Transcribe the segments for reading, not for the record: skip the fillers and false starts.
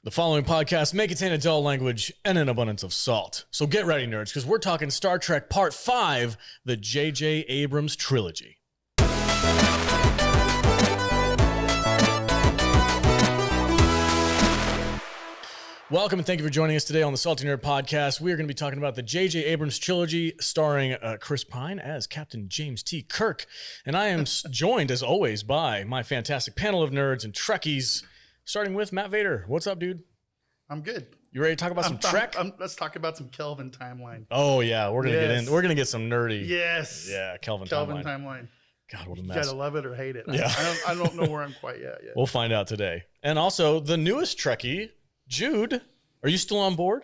The following podcast may contain adult language and an abundance of salt. So get ready, nerds, because we're talking Star Trek Part 5, the J.J. Abrams trilogy. Welcome and thank you for joining us today on the Salty Nerd Podcast. We are going to be talking about the J.J. Abrams trilogy starring Chris Pine as Captain James T. Kirk. And I am joined, as always, by my fantastic panel of nerds and Trekkies, starting with Matt Vader. What's up, dude? I'm good. You ready to talk about some Trek? Let's talk about some Kelvin timeline. Oh, yeah. We're going to get in. We're going to get some nerdy. Yes. Yeah, Kelvin timeline. God, what a mess. You got to love it or hate it. Yeah. I don't know where I'm quite yet. We'll find out today. And also, the newest Trekkie, Jude, are you still on board?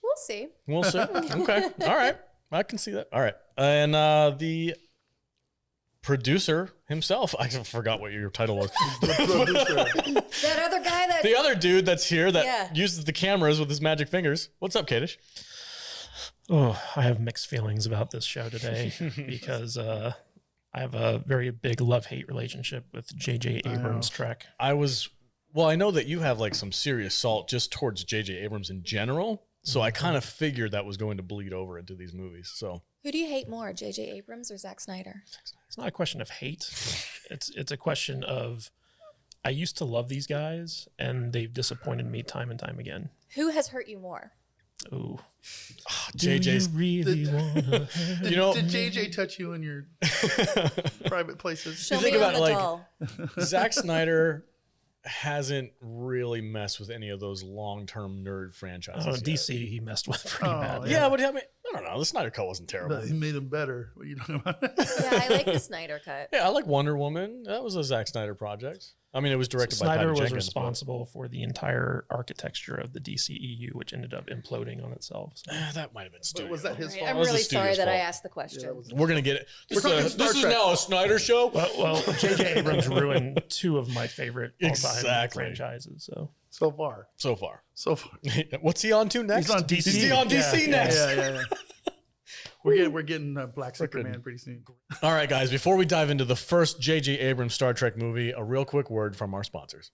We'll see. We'll see. Okay. All right. I can see that. All right. And the producer himself, I forgot what your title was. That other guy that... The other dude that's here that uses the cameras with his magic fingers. What's up, Kadish? Oh, I have mixed feelings about this show today because I have a very big love-hate relationship with J.J. Abrams' Trek. Well, I know that you have like some serious salt just towards J.J. Abrams in general, so I kind of figured that was going to bleed over into these movies. So, who do you hate more, J.J. Abrams or Zack Snyder? It's not a question of hate. It's a question of I used to love these guys, and they've disappointed me time and time again. Who has hurt you more? Oh, JJ's really want? Did JJ touch you in your private places? Show you me think about the like doll. Zack Snyder hasn't really messed with any of those long-term nerd franchises. DC he messed with pretty bad. Yeah, but I mean, I don't know. The Snyder Cut wasn't terrible. He made them better. What are you talking about? Yeah, I like the Snyder Cut. Yeah, I like Wonder Woman. That was a Zack Snyder project. I mean, it was directed by Snyder Patty was Jenkins, responsible for the entire architecture of the DCEU, which ended up imploding on itself. So. That might have been studio. Was that his fault? I'm That was really the studio's sorry that I fault. asked the question. We're going to get it. This is Trek. now a Snyder show? Well, J.J. Abrams ruined two of my favorite all-time Exactly. franchises. So far. What's he on to next? He's on DC. He's on DC next. Yeah. We're getting Black Superman pretty soon. All right, guys, before we dive into the first J.J. Abrams Star Trek movie, a real quick word from our sponsors.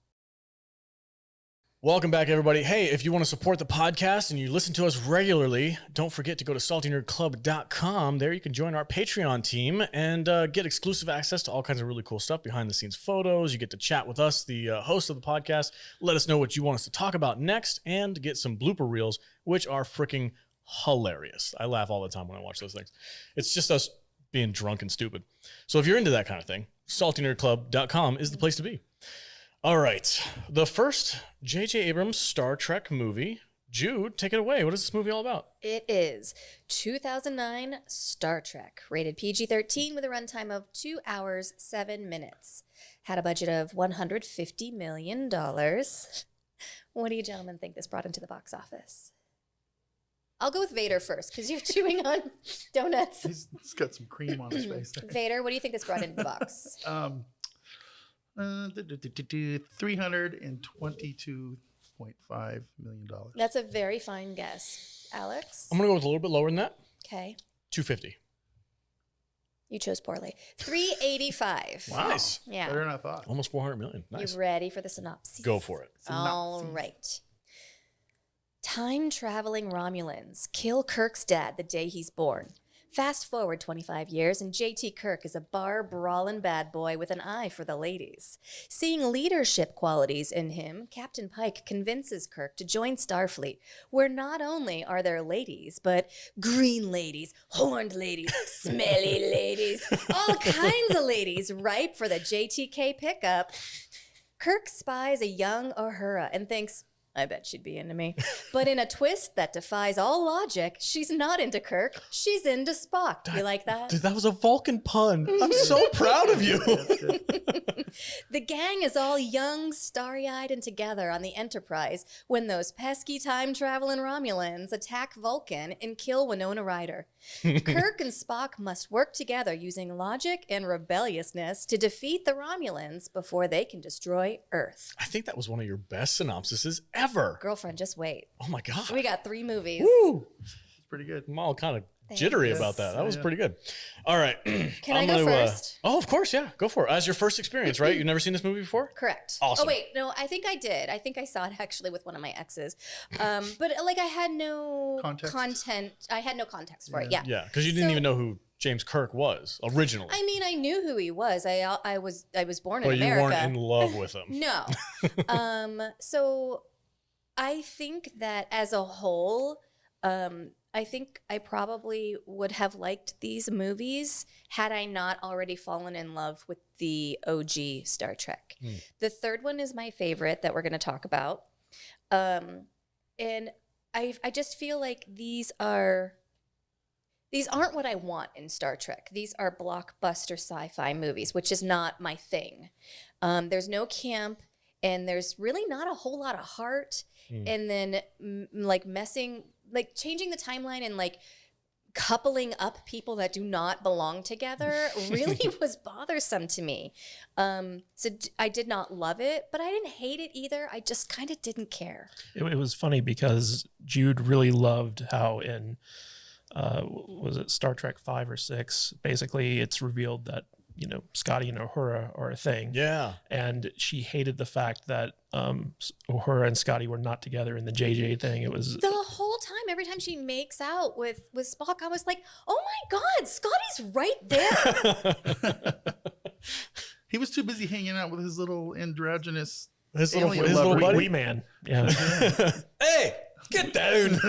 Welcome back, everybody. Hey, if you want to support the podcast and you listen to us regularly, don't forget to go to saltynerdclub.com. There you can join our Patreon team and get exclusive access to all kinds of really cool stuff, behind-the-scenes photos. You get to chat with us, the host of the podcast, let us know what you want us to talk about next, and get some blooper reels, which are freaking hilarious. I laugh all the time when I watch those things. It's just us being drunk and stupid. So if you're into that kind of thing, saltynerdclub.com is the place to be. All right. The first J.J. Abrams Star Trek movie. Jude, take it away. What is this movie all about? It is 2009 Star Trek, rated PG-13 with a runtime of 2 hours, 7 minutes. Had a budget of $150 million. What do you gentlemen think this brought into the box office? I'll go with Vader first, because you're chewing on donuts. He's got some cream on his face. Vader, what do you think this brought into the box? $322.5 million. That's a very fine guess. Alex? I'm going to go with a little bit lower than that. Okay. 250. You chose poorly. 385. Wow. Nice. Yeah. Better than I thought. Almost 400 million. Nice. You ready for the synopsis? Go for it. All right. Time-traveling Romulans kill Kirk's dad the day he's born. Fast forward 25 years, and J.T. Kirk is a bar-brawling bad boy with an eye for the ladies. Seeing leadership qualities in him, Captain Pike convinces Kirk to join Starfleet, where not only are there ladies, but green ladies, horned ladies, smelly ladies, all kinds of ladies ripe for the JTK pickup. Kirk spies a young Uhura and thinks, I bet she'd be into me. But in a twist that defies all logic, she's not into Kirk. She's into Spock. You like that? Dude, that was a Vulcan pun. I'm so proud of you. The gang is all young, starry-eyed, and together on the Enterprise when those pesky time-traveling Romulans attack Vulcan and kill Winona Ryder. Kirk and Spock must work together using logic and rebelliousness to defeat the Romulans before they can destroy Earth. I think that was one of your best synopsises ever. Girlfriend, just wait. Oh my God. We got 3 movies. Woo! It's pretty good. I'm all kind of jittery about that. That was pretty good. All right. Can I go first? Oh, of course. Yeah. Go for it. As your first experience, right? You've never seen this movie before? Correct. Awesome. Oh, wait. No, I think I did. I think I saw it actually with one of my exes. But like I had no content. I had no context for it. Yeah. Yeah. Because you didn't even know who James Kirk was originally. I mean, I knew who he was. I was born in America. But you weren't in love with him. No. So I think that as a whole, I think I probably would have liked these movies had I not already fallen in love with the OG Star Trek. The third one is my favorite that we're going to talk about. And I just feel like these aren't what I want in Star Trek. These are blockbuster sci-fi movies, which is not my thing. There's no camp, and there's really not a whole lot of heart. And then changing the timeline and like coupling up people that do not belong together really was bothersome to me. So I did not love it, but I didn't hate it either. I just kind of didn't care. It was funny because Jude really loved how in was it Star Trek 5 or 6? Basically, it's revealed that Scotty and Uhura are a thing. Yeah. And she hated the fact that Uhura and Scotty were not together in the JJ thing. It was the whole time. Every time she makes out with Spock, I was like, "Oh my God, Scotty's right there." He was too busy hanging out with his little androgynous his little buddy. Wee man. Yeah. Hey, get down.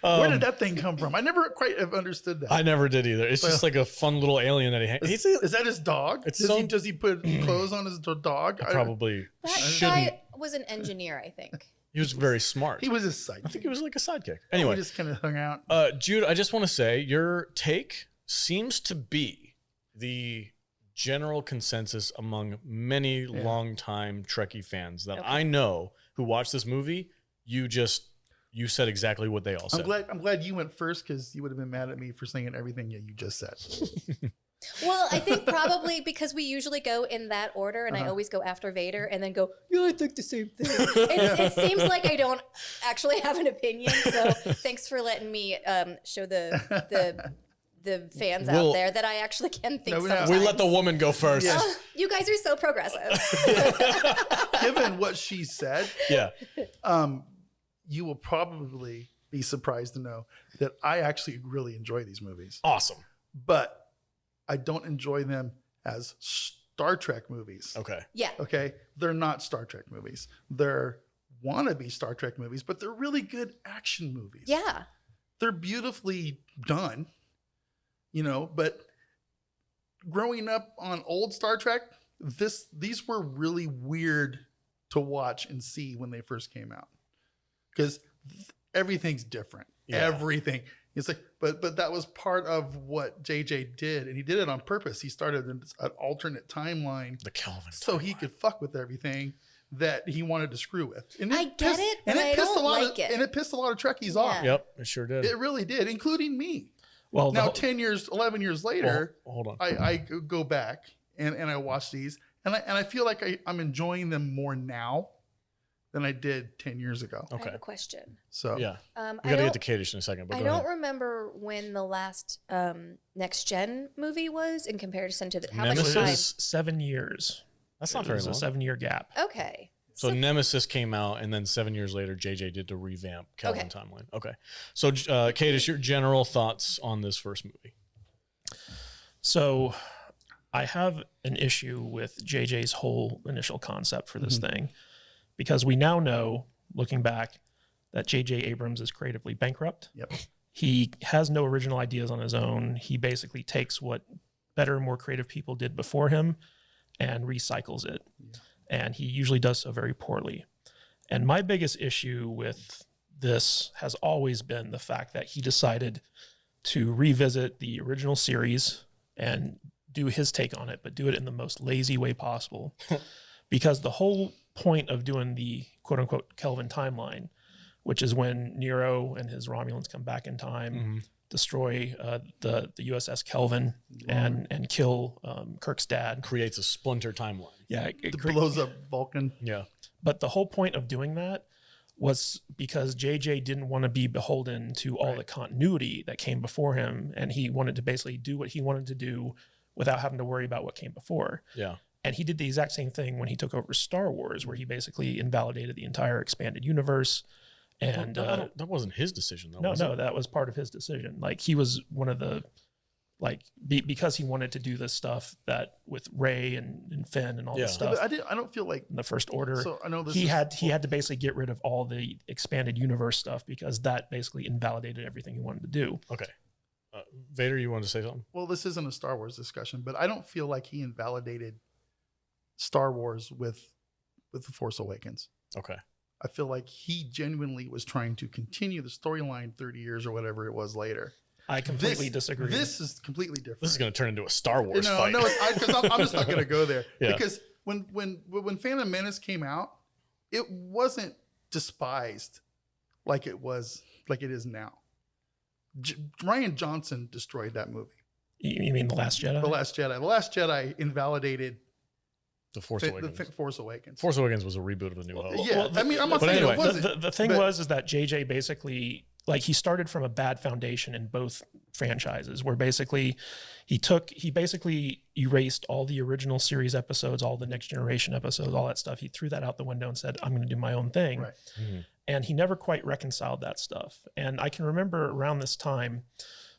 Where did that thing come from? I never quite have understood that. I never did either. It's just like a fun little alien that he hangs. Is that his dog? Does he put clothes on his dog? Probably that guy was an engineer, I think. He was very smart. He was a sidekick. I think he was like a sidekick. Anyway, he just kind of hung out. Jude, I just want to say your take seems to be the general consensus among many longtime Trekkie fans that I know who watched this movie. You said exactly what they all said. I'm glad you went first, because you would have been mad at me for saying everything you just said. Well, I think probably because we usually go in that order, and I always go after Vader and then go, yeah, I think the same thing. It seems like I don't actually have an opinion, so thanks for letting me show the fans out there that I actually can think sometimes. We let the woman go first. Yeah. Oh, you guys are so progressive. Given what she said, you will probably be surprised to know that I actually really enjoy these movies. Awesome. But I don't enjoy them as Star Trek movies. Okay. Yeah. Okay. They're not Star Trek movies. They're wannabe Star Trek movies, but they're really good action movies. Yeah. They're beautifully done, but growing up on old Star Trek, these were really weird to watch and see when they first came out, because everything's different. Yeah. Everything. It's like, but that was part of what JJ did, and he did it on purpose. He started an alternate timeline, the Kelvin, so he could fuck with everything that he wanted to screw with. And I get it, but I don't like it. And it pissed a lot of Trekkies off. Yep, it sure did. It really did, including me. Well, now 11 years later, hold on. I go back and I watch these, and I feel like I'm enjoying them more now than I did 10 years ago. Okay. I have a question. So yeah, we got to get to Kadish in a second. But I don't remember when the last Next Gen movie was in comparison to how much time. 7 years. That's not very long. A 7-year gap. Okay. So Nemesis came out, and then 7 years later, JJ did the revamp Kelvin timeline. Okay. So, Kadish, your general thoughts on this first movie? So, I have an issue with JJ's whole initial concept for this thing, because we now know, looking back, that JJ Abrams is creatively bankrupt. Yep. He has no original ideas on his own. He basically takes what better, more creative people did before him and recycles it. Yeah. And he usually does so very poorly. And my biggest issue with this has always been the fact that he decided to revisit the original series and do his take on it, but do it in the most lazy way possible. Because the whole point of doing the quote unquote Kelvin timeline, which is when Nero and his Romulans come back in time, destroy the USS Kelvin and kill Kirk's dad. Creates a splinter timeline. Yeah. It blows up Vulcan. Yeah. But the whole point of doing that was because JJ didn't want to be beholden to all Right. the continuity that came before him. And he wanted to basically do what he wanted to do without having to worry about what came before. Yeah. And he did the exact same thing when he took over Star Wars, where he basically invalidated the entire expanded universe. And that wasn't his decision, though. no, that was part of his decision. Like he was one of the, like, because he wanted to do this stuff that with Rey and Finn and all this Yeah, stuff. but I don't feel like In the First Order, so. I know this he had to basically get rid of all the expanded universe stuff because that basically invalidated everything he wanted to do. Okay. Vader, you wanted to say something? Well, this isn't a Star Wars discussion, but I don't feel like he invalidated Star Wars with The Force Awakens. Okay. I feel like he genuinely was trying to continue the storyline 30 years or whatever it was later. I completely disagree. This is completely different. This is going to turn into a Star Wars fight. No, because I'm just not going to go there. Yeah. Because when Phantom Menace came out, it wasn't despised like it is now. Ryan Johnson destroyed that movie. You mean The Last Jedi? The Last Jedi. The Last Jedi invalidated The Force Awakens. The Force Awakens. Force Awakens was a reboot of A New Hope. Yeah, Well, I mean, I'm not but saying anyway, it wasn't. The thing but- was that JJ basically, like, he started from a bad foundation in both franchises, where basically he basically erased all the original series episodes, all the Next Generation episodes, all that stuff. He threw that out the window and said, I'm going to do my own thing. Right. Mhm. And he never quite reconciled that stuff. And I can remember around this time,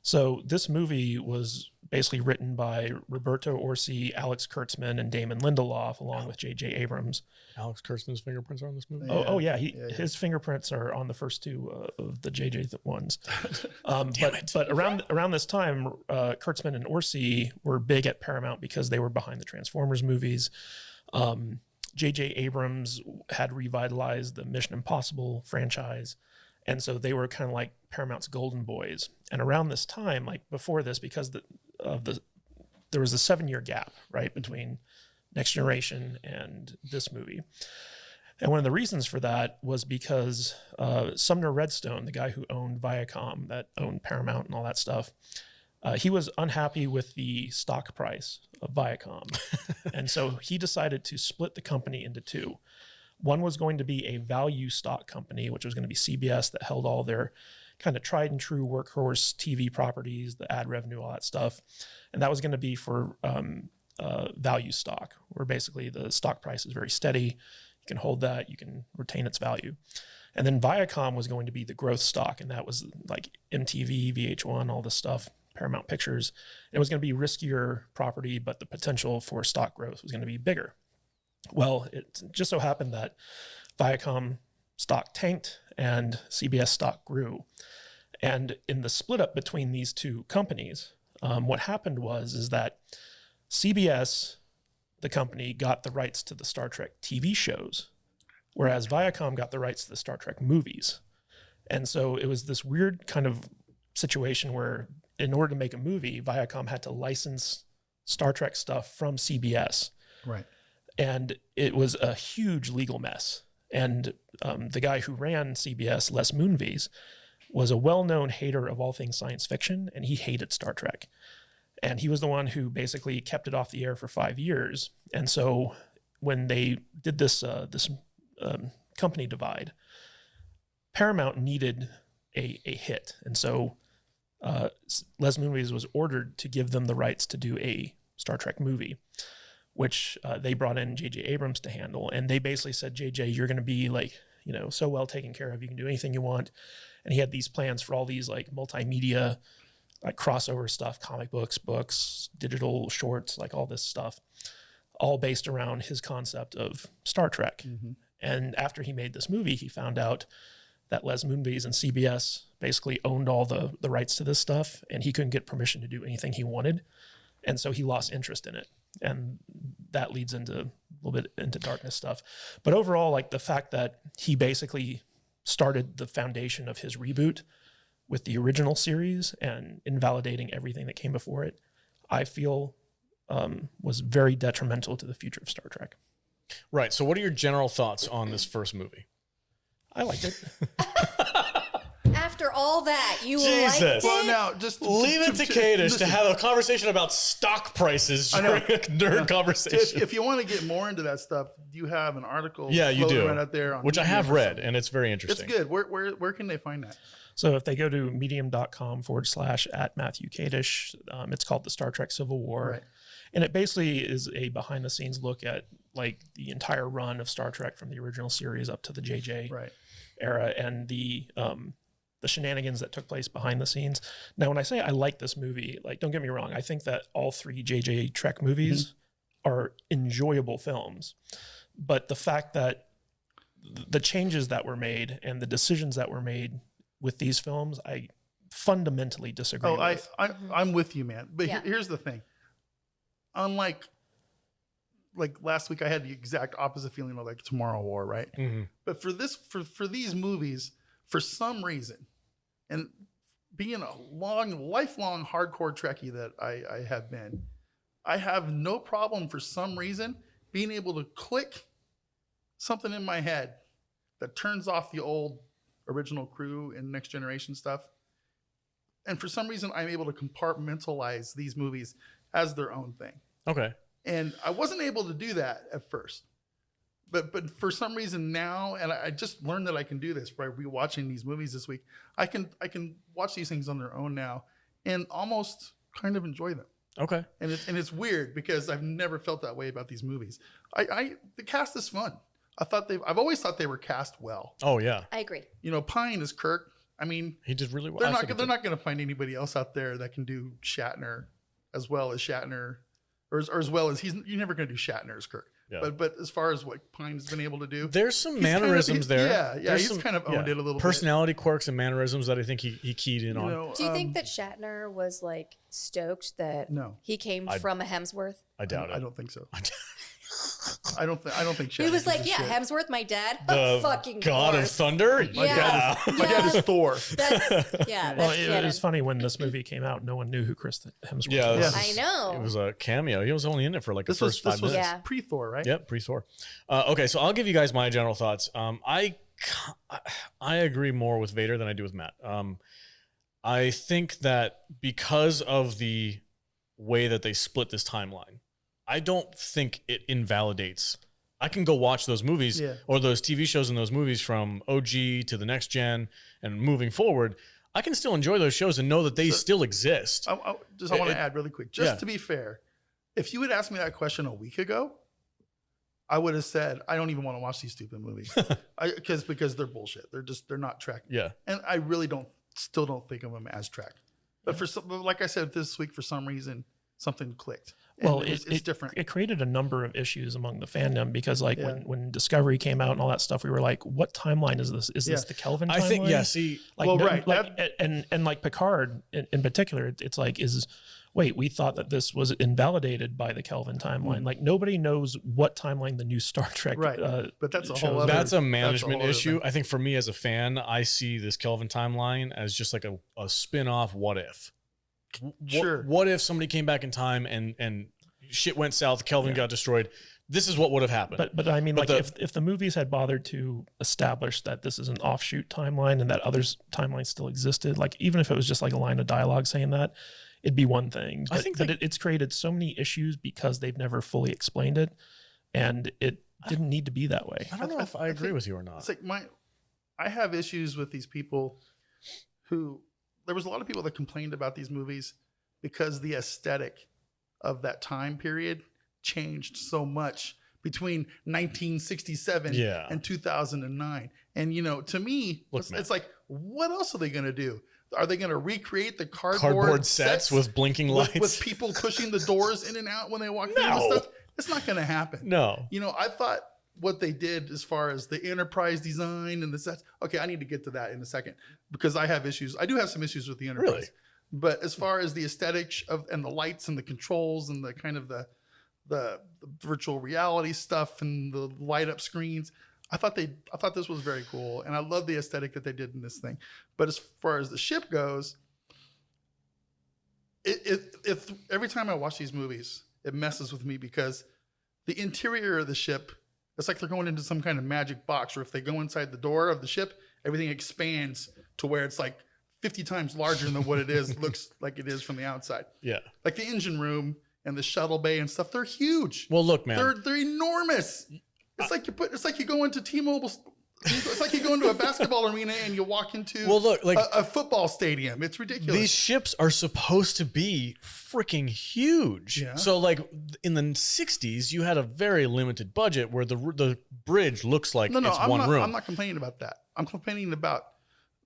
so this movie was basically written by Roberto Orci, Alex Kurtzman, and Damon Lindelof, along with J.J. Abrams. Alex Kurtzman's fingerprints are on this movie? Yeah. Oh yeah, Yeah. his fingerprints are on the first two of the JJ ones. Damn it. But around this time, Kurtzman and Orci were big at Paramount because they were behind the Transformers movies. J.J. Abrams had revitalized the Mission Impossible franchise. And so they were kind of like Paramount's golden boys. And around this time, like before this, because there was a 7-year gap, right, between Next Generation and this movie. And one of the reasons for that was because Sumner Redstone, the guy who owned Viacom, that owned Paramount and all that stuff, he was unhappy with the stock price of Viacom. And so he decided to split the company into two. One was going to be a value stock company, which was going to be CBS, that held all their kind of tried and true workhorse TV properties, the ad revenue, all that stuff. And that was going to be for value stock, where basically the stock price is very steady. You can hold that, you can retain its value. And then Viacom was going to be the growth stock, and that was like MTV, VH1, all this stuff, Paramount Pictures. It was going to be riskier property, but the potential for stock growth was going to be bigger. Well, it just so happened that Viacom stock tanked and CBS stock grew. And in the split up between these two companies, what happened is that CBS, the company, got the rights to the Star Trek TV shows, whereas Viacom got the rights to the Star Trek movies. And so it was this weird kind of situation where in order to make a movie, Viacom had to license Star Trek stuff from CBS. Right. And it was a huge legal mess. And the guy who ran CBS, Les Moonves, was a well-known hater of all things science fiction, and he hated Star Trek. And he was the one who basically kept it off the air for 5 years. And so when they did this company divide, Paramount needed a hit. And so Les Moonves was ordered to give them the rights to do a Star Trek movie, which they brought in J.J. Abrams to handle. And they basically said, J.J., you're going to be like, so well taken care of. You can do anything you want. And he had these plans for all these like multimedia, like crossover stuff, comic books, digital shorts, like all this stuff, all based around his concept of Star Trek. Mm-hmm. And after he made this movie, he found out that Les Moonves and CBS basically owned all the rights to this stuff, and he couldn't get permission to do anything he wanted. And so he lost interest in it. And that leads into a little bit into darkness stuff. But overall, like the fact that he basically started the foundation of his reboot with the original series and invalidating everything that came before it, I feel was very detrimental to the future of Star Trek. Right. So what are your general thoughts on this first movie? I liked it. after all that, you Jesus. liked Well, it? now just Leave it to Kadish to listen, have a conversation about stock prices I know. during a nerd conversation. If you want to get more into that stuff, you have an article. Yeah, you floating do. right out there on Which I Medium have or read, something. and it's very It's interesting. good. Where can they find that? So if they go to medium.com/@Matthew Kadish, it's called the Star Trek Civil War. Right. And it basically is a behind the scenes look at like the entire run of Star Trek from the original series up to the JJ Right. era and the shenanigans that took place behind the scenes. Now, when I say I like this movie, like, don't get me wrong, I think that all three JJ Trek movies are enjoyable films. But the fact that the changes that were made and the decisions that were made with these films, I fundamentally disagree with. I'm with you, man. But Yeah. here's the thing. Unlike like last week, I had the exact opposite feeling of like Tomorrow War, right? Mm-hmm. But for these movies, for some reason, and being a lifelong hardcore Trekkie that I have been, I have no problem for some reason being able to click something in my head that turns off the old original crew and Next Generation stuff. And for some reason, I'm able to compartmentalize these movies as their own thing. Okay. And I wasn't able to do that at first. But for some reason now, and I just learned that I can do this by rewatching these movies this week. I can watch these things on their own now and almost kind of enjoy them. Okay. And it's weird because I've never felt that way about these movies. The cast is fun. I've always thought they were cast well. Oh, yeah. I agree. You know, Pine is Kirk. I mean, He did really well. they're I not think they're it not going to find anybody else out there that can do Shatner as well as Shatner, or as well as you're never going to do Shatner as Kirk. Yeah. But as far as what Pine's been able to do, did. There's some he's kind of- mannerisms there. Yeah, There's he's some, kind of owned it a little personality quirks and mannerisms that I think he keyed in bit. on. You know, Do you think that Shatner was like stoked that No. he came from a Hemsworth? I doubt it. I don't think so. I don't think Shatner He was gives like, a yeah, shit. Hemsworth, my dad. The Of fucking God of course. Thunder? Yeah. My dad is Thor. That's, yeah, Well, that's it canon. was funny when this movie came out, no one knew who Chris Hemsworth Yeah, was. I know. It was a cameo. He was only in it for like the first 5 minutes. Yeah. pre-Thor, right? Yep, pre-Thor. Okay, so I'll give you guys my general thoughts. I agree more with Vader than I do with Matt. I think that because of the way that they split this timeline, I don't think it invalidates. I can go watch those movies or those TV shows and those movies from OG to the next gen and moving forward. I can still enjoy those shows and know that they still exist. I want to add really quick, just to be fair. If you had asked me that question a week ago, I would have said, I don't even want to watch these stupid movies because they're bullshit. They're not Trek. Yeah. And I really still don't think of them as Trek. But like I said, this week, for some reason, something clicked. And Well, it's different. It created a number of issues among the fandom because, like, Yeah. when Discovery came out and all that stuff, we were like, "What timeline is this? Is this the Kelvin timeline?" I think, yeah, see, Like, Well, right, and like Picard in particular, it's like, wait, we thought that this was invalidated by the Kelvin timeline. Like, nobody knows what timeline the new Star Trek. Right. But that's a shows whole are. other. that's a management whole other issue. thing. I think for me as a fan, I see this Kelvin timeline as just like a spin-off what if. Sure. What if somebody came back in time and shit went south, Kelvin got destroyed? This is what would have happened. But I mean, But like, if the movies had bothered to establish that this is an offshoot timeline and that other timelines still existed, like, even if it was just like a line of dialogue saying that, it'd be one thing. But, I think it's created so many issues because they've never fully explained it, and it didn't need to be that way. I don't know if I agree with you or not. It's like I have issues with these people who, there was a lot of people that complained about these movies because the aesthetic of that time period changed so much between 1967 and 2009. And, you know, to me, it's like, what else are they going to do? Are they going to recreate the cardboard sets with blinking lights? with people pushing the doors in and out when they walk through and stuff? It's not going to happen. No. You know, I thought what they did as far as the Enterprise design and the sets. Okay, I need to get to that in a second because I have issues. I do have some issues with the Enterprise. Really? But as far as the aesthetics and the lights and the controls and the kind of the virtual reality stuff and the light up screens, I thought this was very cool, and I love the aesthetic that they did in this thing. But as far as the ship goes, if every time I watch these movies, it messes with me because the interior of the ship, it's like they're going into some kind of magic box, or if they go inside the door of the ship, everything expands to where it's like 50 times larger than what it is. Looks like it is from the outside. Yeah. Like the engine room and the shuttle bay and stuff. They're huge. Well, look, man. They're enormous. It's like you go into T-Mobile. It's like you go into a basketball arena and you walk into a football stadium. It's ridiculous. These ships are supposed to be freaking huge. Yeah. So like in the 60s, you had a very limited budget where the bridge looks like it's one room. I'm not complaining about that. I'm complaining about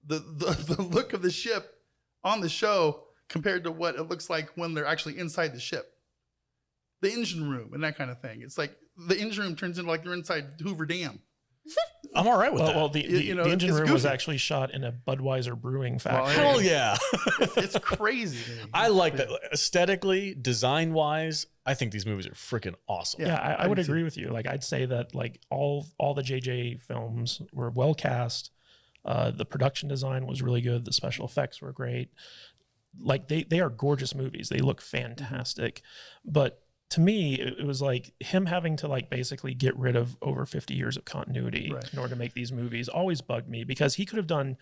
the look of the ship on the show compared to what it looks like when they're actually inside the ship. The engine room and that kind of thing. It's like the engine room turns into like they're inside Hoover Dam. I'm all right with that. Well, the engine room was actually shot in a Budweiser brewing factory. Hell yeah. It's crazy. I like that. Aesthetically, design-wise, I think these movies are freaking awesome. Yeah, I would agree with you. Like, I'd say that like all the JJ films were well cast. The production design was really good. The special effects were great. Like they are gorgeous movies. They look fantastic. But to me, it was like him having to like basically get rid of over 50 years of continuity in order to make these movies always bugged me, because he could have done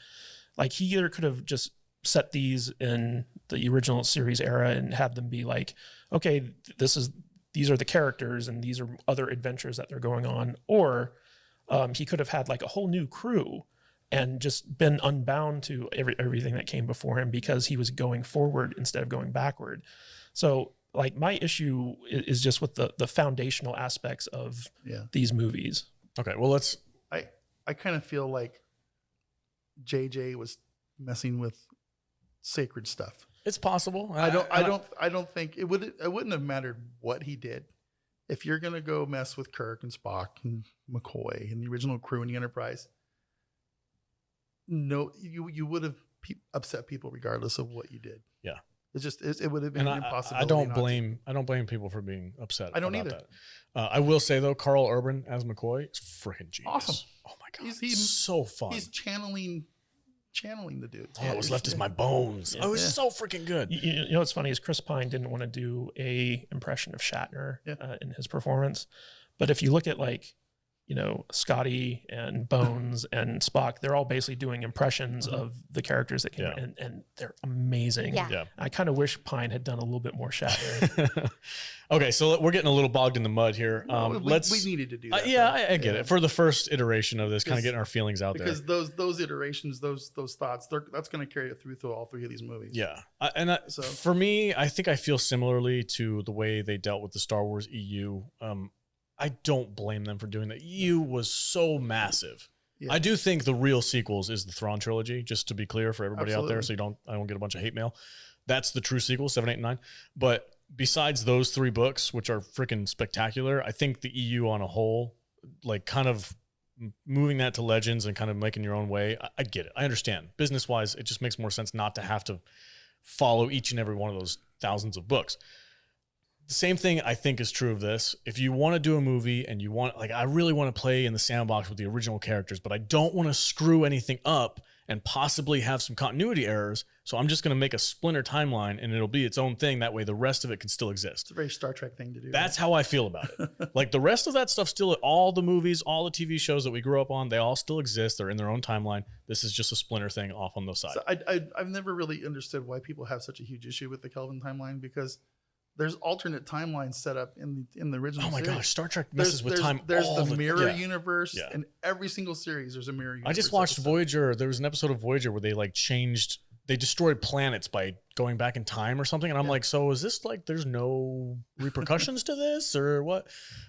like, he either could have just set these in the original series era and have them be like, okay, these are the characters and these are other adventures that they're going on. Or he could have had like a whole new crew and just been unbound to everything that came before him, because he was going forward instead of going backward. So like my issue is just with the foundational aspects of these movies. Okay, well I kind of feel like JJ was messing with sacred stuff. It's possible. I don't think it wouldn't have mattered what he did. If you're gonna go mess with Kirk and Spock and McCoy and the original crew and the Enterprise, no, you would have upset people regardless of what you did. Yeah. It's just it would have been an impossibility. I don't blame people for being upset. I don't about either. That. I will say though, Carl Urban as McCoy is freaking genius. Awesome. Oh my god, he's so fun. He's channeling the dude. All that was left is my bones. Oh, it's so freaking good. You know what's funny is Chris Pine didn't want to do a impression of Shatner in his performance, but if you look at like, you know, Scotty and Bones and Spock, they're all basically doing impressions of the characters that came in, and they're amazing. Yeah. I kind of wish Pine had done a little bit more Shatner. Okay, so we're getting a little bogged in the mud here. We needed to do that. I get it. For the first iteration of this, kind of getting our feelings out there. Because those iterations, those thoughts, that's going to carry it through all three of these movies. Yeah. For me, I think I feel similarly to the way they dealt with the Star Wars EU. I don't blame them for doing that. EU was so massive. Yeah. I do think the real sequels is the Thrawn trilogy, just to be clear for everybody out there, so I don't get a bunch of hate mail. That's the true sequel, 7, 8, and 9. But besides those 3 books, which are freaking spectacular, I think the EU on a whole, like kind of moving that to Legends and kind of making your own way, I get it. I understand. Business-wise, it just makes more sense not to have to follow each and every one of those thousands of books. The same thing I think is true of this. If you want to do a movie and you want, like, I really want to play in the sandbox with the original characters, but I don't want to screw anything up and possibly have some continuity errors. So I'm just going to make a splinter timeline and it'll be its own thing. That way the rest of it can still exist. It's a very Star Trek thing to do. That's how I feel about it. Like the rest of that stuff still, all the movies, all the TV shows that we grew up on, they all still exist. They're in their own timeline. This is just a splinter thing off on the side. So I've never really understood why people have such a huge issue with the Kelvin timeline, because there's alternate timelines set up in the original series. gosh, Star Trek messes with time. There's the mirror universe. In every single series, there's a mirror universe. I just watched Voyager. There was an episode of Voyager where they like they destroyed planets by going back in time or something. And I'm like, so is this like, there's no repercussions to this or what?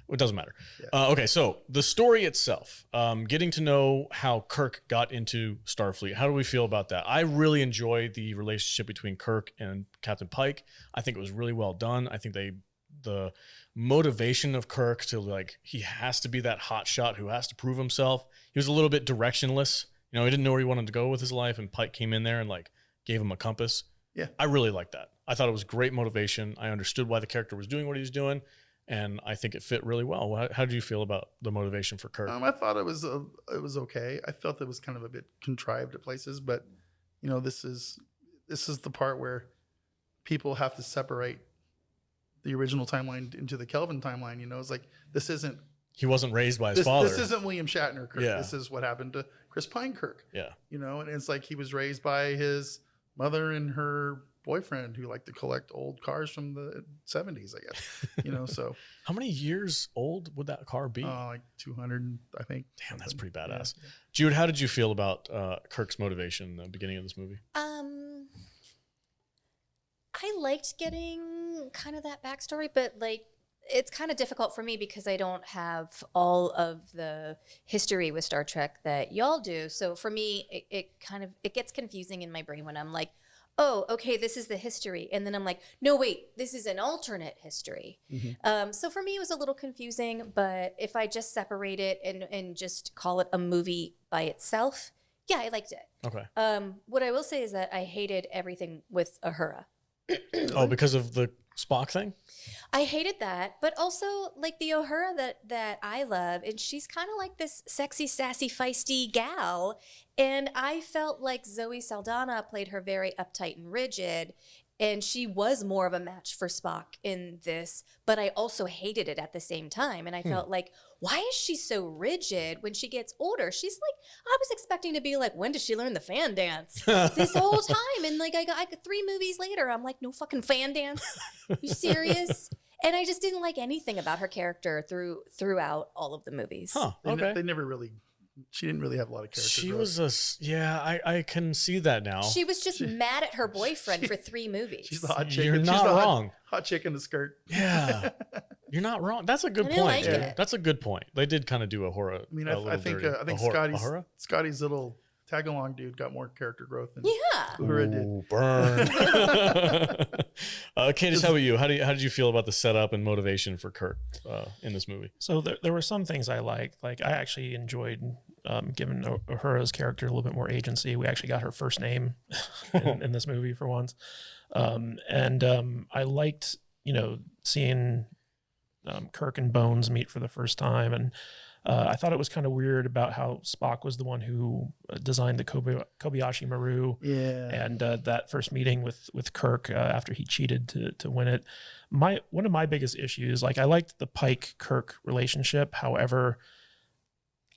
It doesn't matter. Okay. So the story itself, getting to know how Kirk got into Starfleet. How do we feel about that? I really enjoyed the relationship between Kirk and Captain Pike. I think it was really well done. I think the motivation of Kirk to like, he has to be that hot shot who has to prove himself. He was a little bit directionless. You know, he didn't know where he wanted to go with his life, and Pike came in there and like gave him a compass. Yeah. I really liked that. I thought it was great motivation. I understood why the character was doing what he was doing, and I think it fit really well. How did you feel about the motivation for Kirk? I thought it was okay. I felt it was kind of a bit contrived at places, but you know, this is the part where people have to separate the original timeline into the Kelvin timeline. You know, it's like, he wasn't raised by his father. This isn't William Shatner Kirk. Yeah. This is what happened to Chris Pine Kirk. Yeah. You know, and it's like he was raised by his mother and her boyfriend who liked to collect old cars from the 70s, I guess. So How many years old would that car be? like 200, I think. Damn, that's pretty badass. Yeah. Jude, how did you feel about Kirk's motivation in the beginning of this movie? I liked getting kind of that backstory, but like it's kind of difficult for me because I don't have all of the history with Star Trek that y'all do. So for me, it gets confusing in my brain when I'm like, oh, okay, this is the history. And then I'm like, no, wait, this is an alternate history. So for me, it was a little confusing, but if I just separate it and just call it a movie by itself, yeah, I liked it. Okay. What I will say is that I hated everything with Uhura. Oh, because of the Spock thing? I hated that, but also like the Uhura that I love, and she's kind of like this sexy, sassy, feisty gal, and I felt like Zoe Saldana played her very uptight and rigid, and she was more of a match for Spock in this, but I also hated it at the same time, and I felt like, why is she so rigid when she gets older? She's like, I was expecting to be like, when does she learn the fan dance? This whole time, and like I got 3 movies later, I'm like, no fucking fan dance. You serious? And I just didn't like anything about her character throughout all of the movies. Huh. Okay. They never really. She didn't really have a lot of character. She growth. was I can see that now. She was just mad at her boyfriend for 3 movies. She's the hot chick. You're she's not the wrong. Hot chick in the skirt. Yeah. You're not wrong. That's a good I didn't point. like it. That's a good point. They did kind of do a horror. I mean, I think Scotty's little tag along dude got more character growth than Yeah. Uhura did. Ooh, burn. Candace, how about you? How did you feel about the setup and motivation for Kirk in this movie? So there were some things I liked. Like I actually enjoyed giving Uhura's character a little bit more agency. We actually got her first name in this movie for once. I liked, seeing Kirk and Bones meet for the first time. And I thought it was kind of weird about how Spock was the one who designed the Kobayashi Maru. Yeah. And that first meeting with Kirk after he cheated to win it. One of my biggest issues, like I liked the Pike-Kirk relationship. However,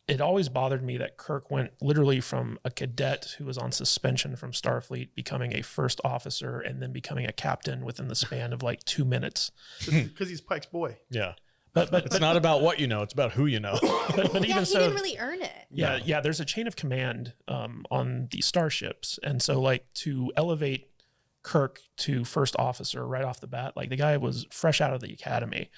it always bothered me that Kirk went literally from a cadet who was on suspension from Starfleet becoming a first officer and then becoming a captain within the span of like 2 minutes. Because he's Pike's boy. Yeah. But It's not about what you know, it's about who you know. but Yeah, even he so, didn't really earn it. yeah, there's a chain of command on the starships, and so like to elevate Kirk to first officer right off the bat, like the guy was fresh out of the academy,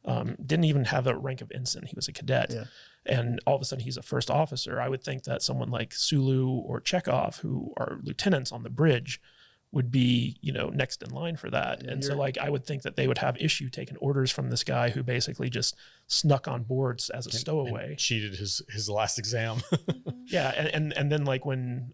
didn't even have a rank of ensign. He was a cadet. Yeah. And all of a sudden he's a first officer. I would think that someone like Sulu or Chekhov, who are lieutenants on the bridge, would be, next in line for that. And so like, I would think that they would have issue taking orders from this guy who basically just snuck on boards as a stowaway. And cheated his last exam. Yeah. And then like when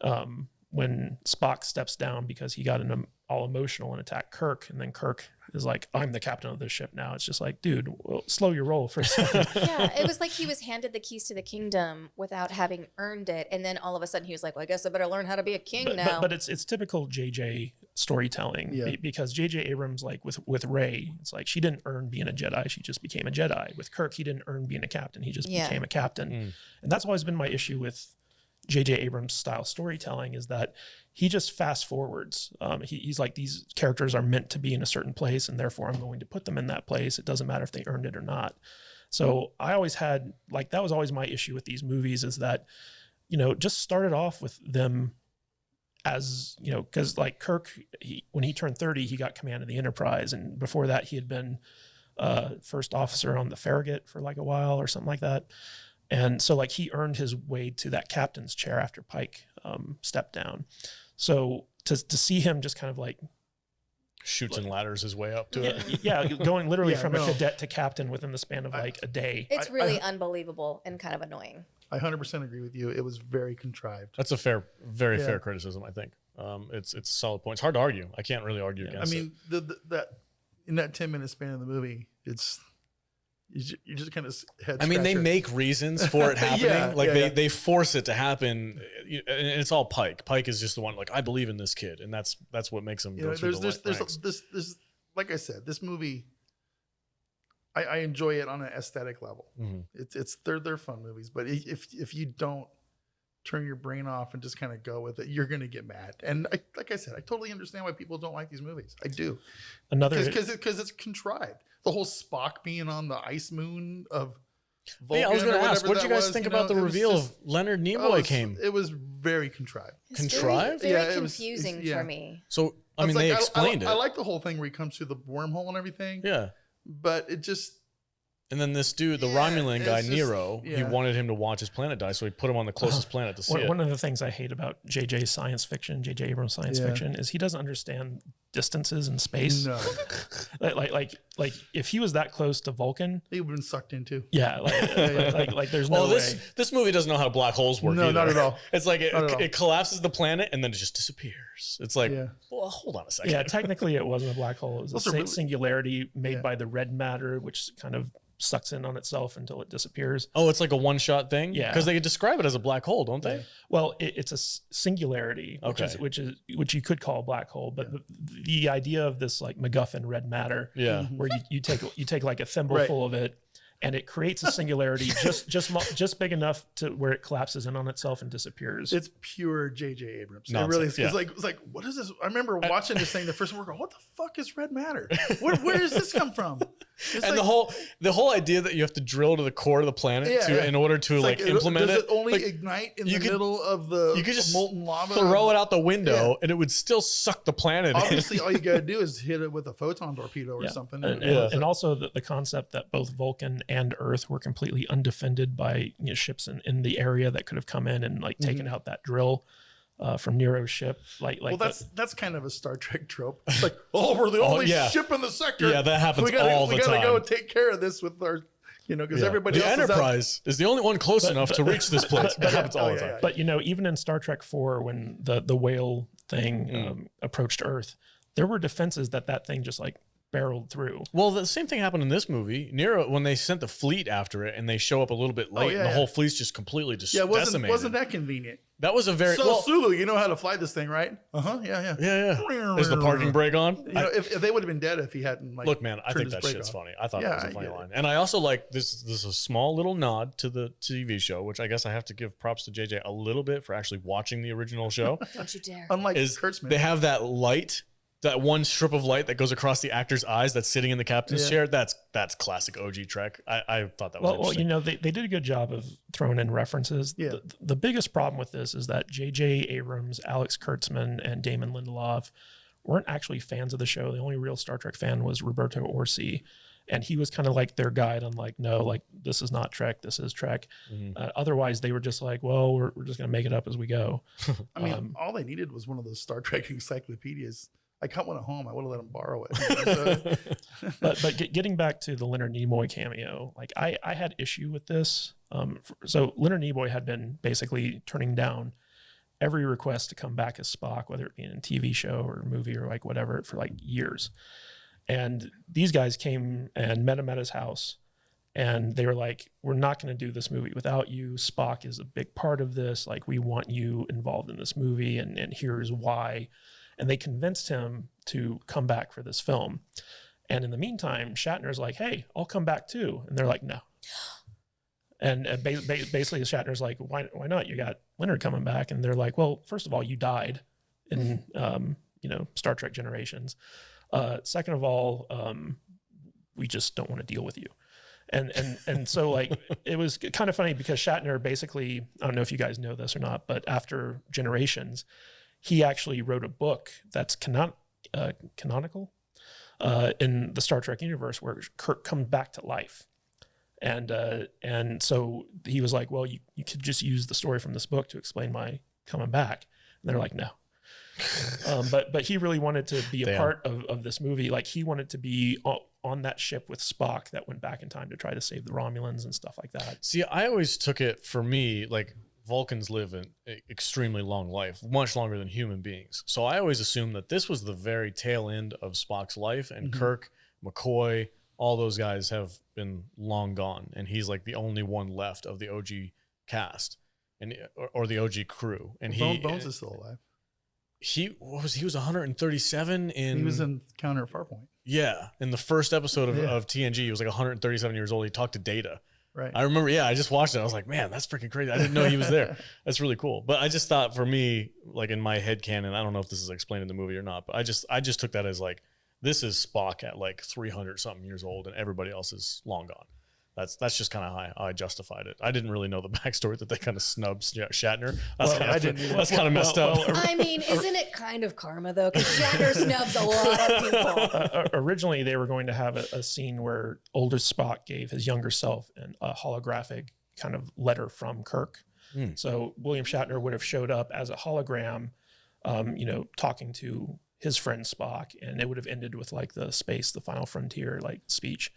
Spock steps down because he got all emotional and attacked Kirk, and then Kirk is like, I'm the captain of this ship now. It's just like, dude, well, slow your roll for a second. Yeah, it was like he was handed the keys to the kingdom without having earned it, and then all of a sudden he was like, well, I guess I better learn how to be a king now. But it's typical JJ storytelling, because JJ Abrams, like with Rey, it's like she didn't earn being a Jedi, she just became a Jedi. With Kirk, he didn't earn being a captain, he just became a captain. And that's always been my issue with J.J. Abrams style storytelling, is that he just fast forwards. He's like, these characters are meant to be in a certain place, and therefore I'm going to put them in that place. It doesn't matter if they earned it or not. So I always had, like, that was always my issue with these movies, is that, just started off with them as, because like Kirk, when he turned 30, he got command of the Enterprise. And before that, he had been first officer on the Farragut for like a while or something like that. And so like he earned his way to that captain's chair after Pike stepped down. So to see him just kind of like Shoots and ladders his way up to it. Yeah, going literally from a cadet to captain within the span of like a day. It's really unbelievable and kind of annoying. I 100% agree with you. It was very contrived. That's a very fair criticism, I think. It's a solid point. It's hard to argue. I can't really argue against it. that in that 10-minute span of the movie, it's you just kind of head. I mean, they make reasons for it happening. They force it to happen, and it's all Pike. Pike is just the one, like, I believe in this kid, and that's what makes him go through the ranks. This, like I said, this movie, I enjoy it on an aesthetic level. Mm-hmm. They're fun movies, but if you don't turn your brain off and just kind of go with it, you're going to get mad. And like I said, I totally understand why people don't like these movies. I do. Because it's contrived. The whole Spock being on the ice moon of Vulcan. Yeah, I was going to ask, what did you guys was, think about the reveal of Leonard Nimoy came? It was very contrived. Contrived? Very confusing for me. So, I mean, they explained it. I like the whole thing where he comes through the wormhole and everything. Yeah. But it just... And then this dude, the Romulan guy, Nero, he wanted him to watch his planet die, so he put him on the closest planet to see it. One of the things I hate about J.J. science fiction, J.J. Abrams science fiction, is he doesn't understand distances in space. No. like if he was that close to Vulcan, he would have been sucked into. Yeah, like there's no way. This movie doesn't know how black holes work. No, either. not at all. It's like it collapses the planet and then it just disappears. It's like, well, hold on a second. Yeah, technically it wasn't a black hole. It was a singularity made by the red matter, which kind of sucks in on itself until it disappears. Oh, it's like a one-shot thing? Yeah. Because they describe it as a black hole, don't they? Well, it's a singularity, which you could call a black hole, but the idea of this like MacGuffin red matter, where you take like a thimbleful of it, and it creates a singularity just big enough to where it collapses in on itself and disappears. It's pure J.J. Abrams. Nonsense. It really is. It's like, what is this? I remember watching this thing the first time. We're going, what the fuck is red matter? Where does this come from? It's and like, the whole idea that you have to drill to the core of the planet in order to like implement does it. Does it only like, ignite in the middle of the you could just molten lava? Throw it out the window and it would still suck the planet Obviously, in. all you got to do is hit it with a photon torpedo or something. And also the concept that both Vulcan and Earth were completely undefended by ships in the area that could have come in and like taken out that drill from Nero's ship. Well, that's kind of a Star Trek trope. It's like, we're the only ship in the sector. Yeah, that happens all the time. We gotta go take care of this with our, because everybody else Enterprise is the only one close enough to reach this place. That happens all the time. But even in Star Trek 4, when the whale thing approached Earth, there were defenses that thing just like barreled through. Well, the same thing happened in this movie. Nero, when they sent the fleet after it and they show up a little bit late, and the whole fleet's just completely decimated. Wasn't that convenient? That was a very Sulu, you know how to fly this thing, right? Yeah. Is the parking brake on? If they would have been dead if he hadn't look, man, I think that shit's funny. I thought it was a funny line, and I also like this. This is a small little nod to the TV show, which I guess I have to give props to JJ a little bit for actually watching the original show. Don't you dare! Unlike Kurtzman, they have that light. That one strip of light that goes across the actor's eyes that's sitting in the captain's chair, that's classic OG Trek. I thought that was interesting. Well, they did a good job of throwing in references. Yeah. The biggest problem with this is that J.J. Abrams, Alex Kurtzman, and Damon Lindelof weren't actually fans of the show. The only real Star Trek fan was Roberto Orci. And he was kind of like their guide on like, no, like this is not Trek, this is Trek. Otherwise, they were just like, well, we're just going to make it up as we go. I mean, all they needed was one of those Star Trek encyclopedias. I got one at home. I would have let him borrow it. But getting back to the Leonard Nimoy cameo, like I had issue with this. So Leonard Nimoy had been basically turning down every request to come back as Spock, whether it be in a TV show or a movie or like whatever, for like years. And these guys came and met him at his house. And they were like, we're not going to do this movie without you. Spock is a big part of this. Like, we want you involved in this movie. And here's why. And they convinced him to come back for this film. And in the meantime, Shatner's like, hey, I'll come back too. And they're like, no. And basically Shatner's like, why not? You got Leonard coming back. And they're like, well, first of all, you died in, Star Trek Generations. Second of all, we just don't want to deal with you. And so like, it was kind of funny because Shatner basically, I don't know if you guys know this or not, but after Generations, he actually wrote a book that's canonical in the Star Trek universe where Kirk comes back to life. And so he was like, well, you could just use the story from this book to explain my coming back. And they're like, no. But he really wanted to be a part of this movie. Like he wanted to be on that ship with Spock that went back in time to try to save the Romulans and stuff like that. See, I always took it for me, like, Vulcans live an extremely long life, much longer than human beings. So I always assumed that this was the very tail end of Spock's life, and Kirk, McCoy, all those guys have been long gone, and he's like the only one left of the OG cast and or the OG crew. And Bones is still alive. He was 137 in. He was in Counter at Farpoint. Yeah, in the first episode of TNG, he was like 137 years old. He talked to Data. Right. I remember, I just watched it. I was like, man, that's freaking crazy. I didn't know he was there. That's really cool. But I just thought, for me, like in my head canon, I don't know if this is explained in the movie or not, but I just took that as like, this is Spock at like 300 something years old and everybody else is long gone. That's just kind of how I justified it. I didn't really know the backstory that they kind of snubbed Shatner. That's kind of messed up. I mean, isn't it kind of karma though? Because Shatner snubs a lot of people. Originally, they were going to have a scene where older Spock gave his younger self a holographic kind of letter from Kirk. So William Shatner would have showed up as a hologram, talking to his friend Spock, and it would have ended with like the final frontier like speech.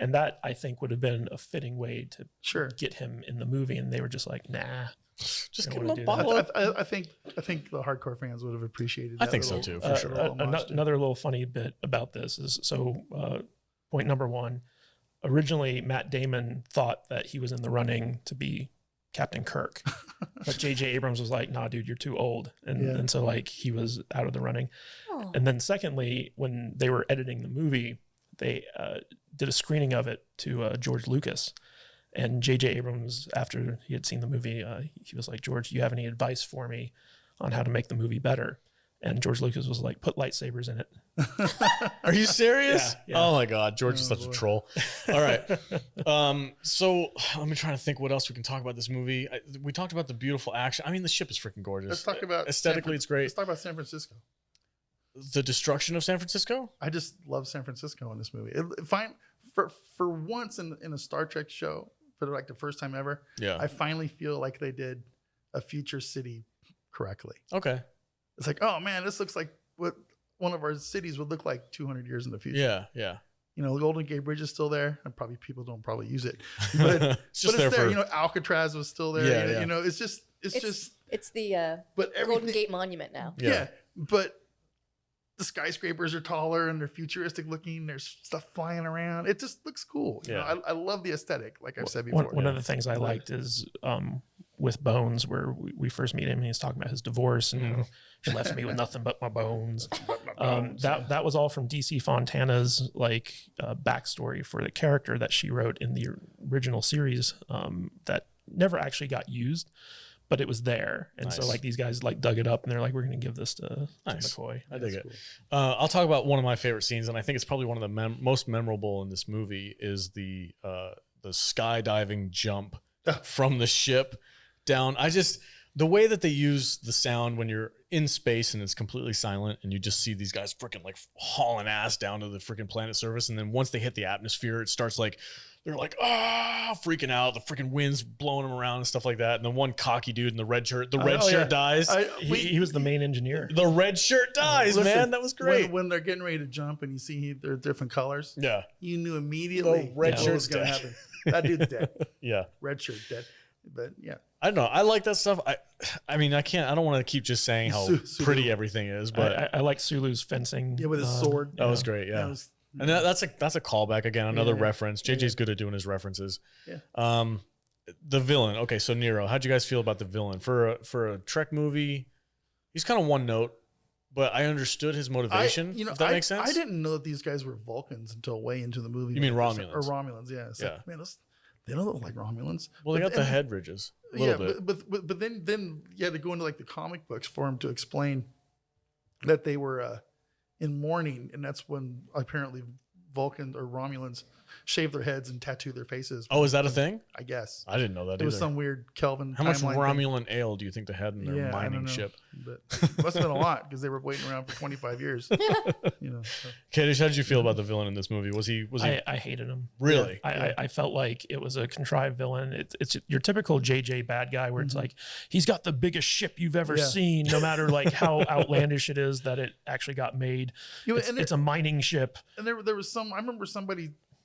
And that, I think, would have been a fitting way to get him in the movie. And they were just like, nah. Just give him a bottle. I think the hardcore fans would have appreciated that. I think so too, for sure. Another little funny bit about this is, point number one, originally Matt Damon thought that he was in the running to be Captain Kirk. But J.J. Abrams was like, nah, dude, you're too old. And so like he was out of the running. Oh. And then secondly, when they were editing the movie, they did a screening of it to George Lucas. And J.J. Abrams, after he had seen the movie, he was like, George, do you have any advice for me on how to make the movie better? And George Lucas was like, put lightsabers in it. Are you serious? Yeah. Oh my God, George is such a troll. All right. So let me try to think what else we can talk about this movie. We talked about the beautiful action. I mean, the ship is freaking gorgeous. Let's talk about aesthetically, it's great. Let's talk about San Francisco. The destruction of San Francisco? I just love San Francisco in this movie. For once in a Star Trek show, for like the first time ever, I finally feel like they did a future city correctly. Okay. It's like, oh man, this looks like what one of our cities would look like 200 years in the future. Yeah. The Golden Gate Bridge is still there, and probably people don't use it, but it's there. Alcatraz was still there. Yeah. It's the Golden Gate Monument now. Yeah, but the skyscrapers are taller and they're futuristic looking. There's stuff flying around. It just looks cool. I love the aesthetic, like I've said before. One of the things I liked is with Bones, where we first meet him and he's talking about his divorce and he left me with nothing but my bones. That was all from DC Fontana's backstory for the character that she wrote in the original series that never actually got used. But it was there. And so these guys dug it up and they're like, we're going to give this to McCoy. I dig it. Cool. I'll talk about one of my favorite scenes. And I think it's probably one of the most memorable in this movie is the skydiving jump from the ship down. The way that they use the sound when you're in space and it's completely silent and you just see these guys freaking hauling ass down to the freaking planet surface. And then once they hit the atmosphere, it starts they're freaking out. The freaking wind's blowing them around and stuff like that. And the one cocky dude in the red shirt dies. He was the main engineer. The red shirt dies, man. That was great. When they're getting ready to jump and you see they're different colors. Yeah. You knew immediately red shirt's going to happen. That dude's dead. Yeah. Red shirt dead. But yeah. I don't know. I like that stuff. I mean, I don't want to keep just saying how pretty everything is, but I like Sulu's fencing. Yeah, with his sword. That was great. Yeah. And that's a callback again, another reference. JJ's good at doing his references. Yeah. The villain. Okay, so Nero, how'd you guys feel about the villain for a Trek movie? He's kind of one note, but I understood his motivation. If that makes sense. I didn't know that these guys were Vulcans until way into the movie. You mean Romulans? Or Romulans? Yeah. It's like, man, they don't look like Romulans. Well, they got the head ridges. A little bit. But then you had to go into the comic books for him to explain that they were in mourning, and that's when apparently Vulcans or Romulans shave their heads and tattoo their faces. Oh, is that a thing? I guess. I didn't know that. It was some weird Kelvin. How much Romulan ale do you think they had in their mining ship? But it must have been a lot because they were waiting around for 25 years. So. Kadish, how did you feel about the villain in this movie? Was he? I hated him. Really? I felt like it was a contrived villain. It's your typical JJ bad guy where it's like he's got the biggest ship you've ever seen, no matter how outlandish it is that it actually got made. It's a mining ship. And there was I remember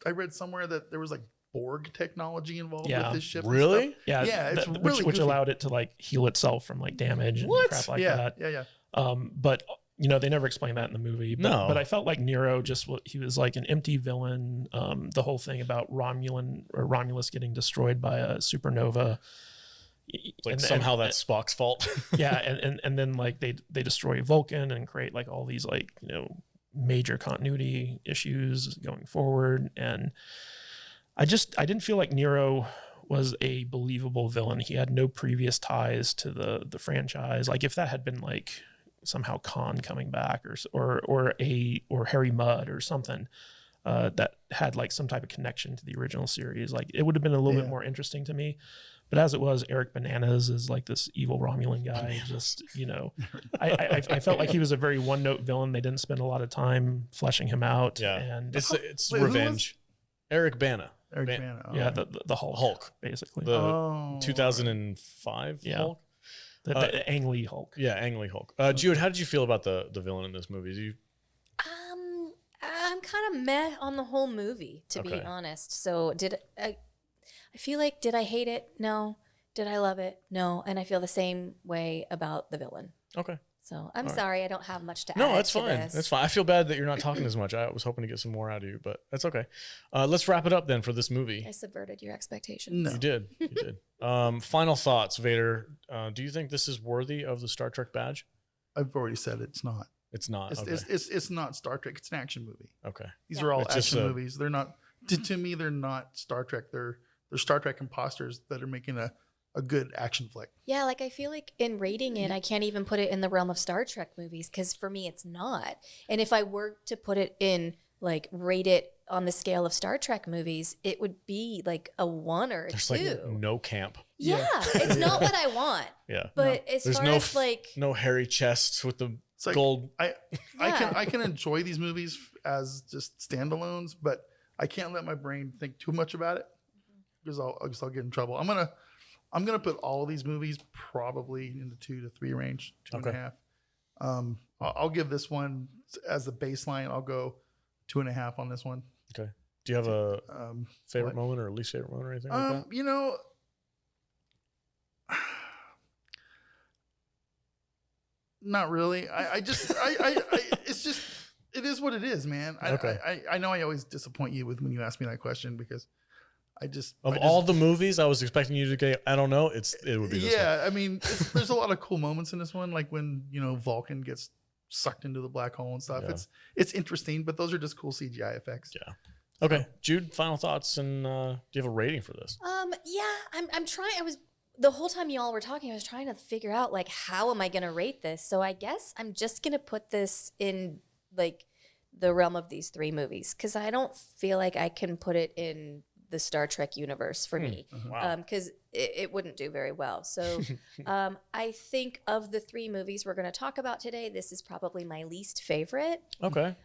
I read somewhere that there was Borg technology involved with this ship. Really? Yeah. Yeah. It's really which allowed it to heal itself from damage and crap like that. Yeah. But they never explained that in the movie. But I felt like Nero he was an empty villain. The whole thing about Romulus getting destroyed by a supernova. Somehow that's Spock's fault. Yeah, and then they destroy Vulcan and create all these major continuity issues going forward. And I didn't feel like Nero was a believable villain. He had no previous ties to the franchise. Like if that had been like somehow Khan coming back or Harry Mudd or something that had like some type of connection to the original series, like it would have been a little bit more interesting to me. But as it was, Eric Bananas is like this evil Romulan guy. Just, you know, I felt like he was a very one-note villain. They didn't spend a lot of time fleshing him out. Yeah, and it's revenge. Eric Bana. Eric Bana. Yeah, the Hulk, basically. The 2005 Hulk. The Ang Lee Hulk. Yeah, Ang Lee Hulk. Jude, how did you feel about the villain in this movie? Do you... I'm kind of meh on the whole movie, to be honest. So I feel like, did I hate it? No. Did I love it? No. And I feel the same way about the villain. Okay. So I'm sorry, I don't have much to add. No, that's fine. This. That's fine. I feel bad that you're not talking as much. I was hoping to get some more out of you, but that's okay. Let's wrap it up then for this movie. I subverted your expectations. No. You did. You did. Final thoughts, Vader. Do you think this is worthy of the Star Trek badge? I've already said it's not. It's not. It's not Star Trek. It's an action movie. Okay. These are all action movies. They're not. To me, they're not Star Trek. They're Star Trek imposters that are making a good action flick. Yeah, like I feel like in rating it, I can't even put it in the realm of Star Trek movies because for me it's not. And if I were to put it in, like rate it on the scale of Star Trek movies, it would be like a 1 or a 2. Like no camp. Yeah, it's not what I want. Yeah. But as There's far as like no hairy chests with the like, gold. I can enjoy these movies as just standalones, but I can't let my brain think too much about it because I'll get in trouble. I'm gonna put all of these movies probably in the 2 to 3 range, 2.5. I'll give this one as the baseline. I'll go 2.5 on this one. Okay. Do you have a favorite moment or least favorite moment or anything like that? You know, not really. It's just, it is what it is, man. I know I always disappoint you when you ask me that question because all the movies I was expecting you to get, I don't know. It would be this one. I mean, there's a lot of cool moments in this one, like when Vulcan gets sucked into the black hole and stuff. Yeah. It's interesting, but those are just cool CGI effects. Yeah. Okay, Jude, final thoughts, and do you have a rating for this? Yeah, I'm trying. The whole time y'all were talking, I was trying to figure out like how am I gonna rate this. So I guess I'm just gonna put this in like the realm of these 3 movies because I don't feel like I can put it in the Star Trek universe for me. Wow. Because it wouldn't do very well. So I think of the 3 movies we're going to talk about today, this is probably my least favorite. Okay.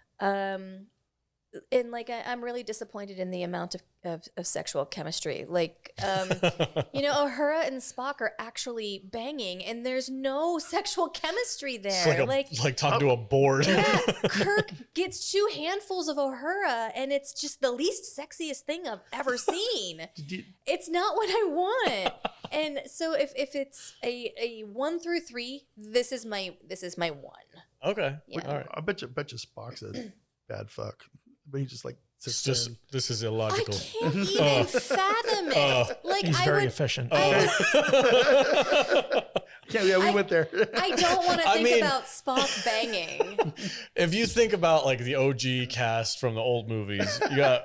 And like I'm really disappointed in the amount of sexual chemistry. Like, Uhura and Spock are actually banging, and there's no sexual chemistry there. It's like talking to a board. Yeah, Kirk gets 2 handfuls of Uhura, and it's just the least sexiest thing I've ever seen. It's not what I want. And so if it's a 1 through 3, this is my 1. Okay. Yeah. All right. I bet you Spock's a bad fuck. But he just like it's just this is illogical. I can't even fathom it. Like he's very efficient. We went there. I don't want to think about Spock banging. If you think about like the OG cast from the old movies, you got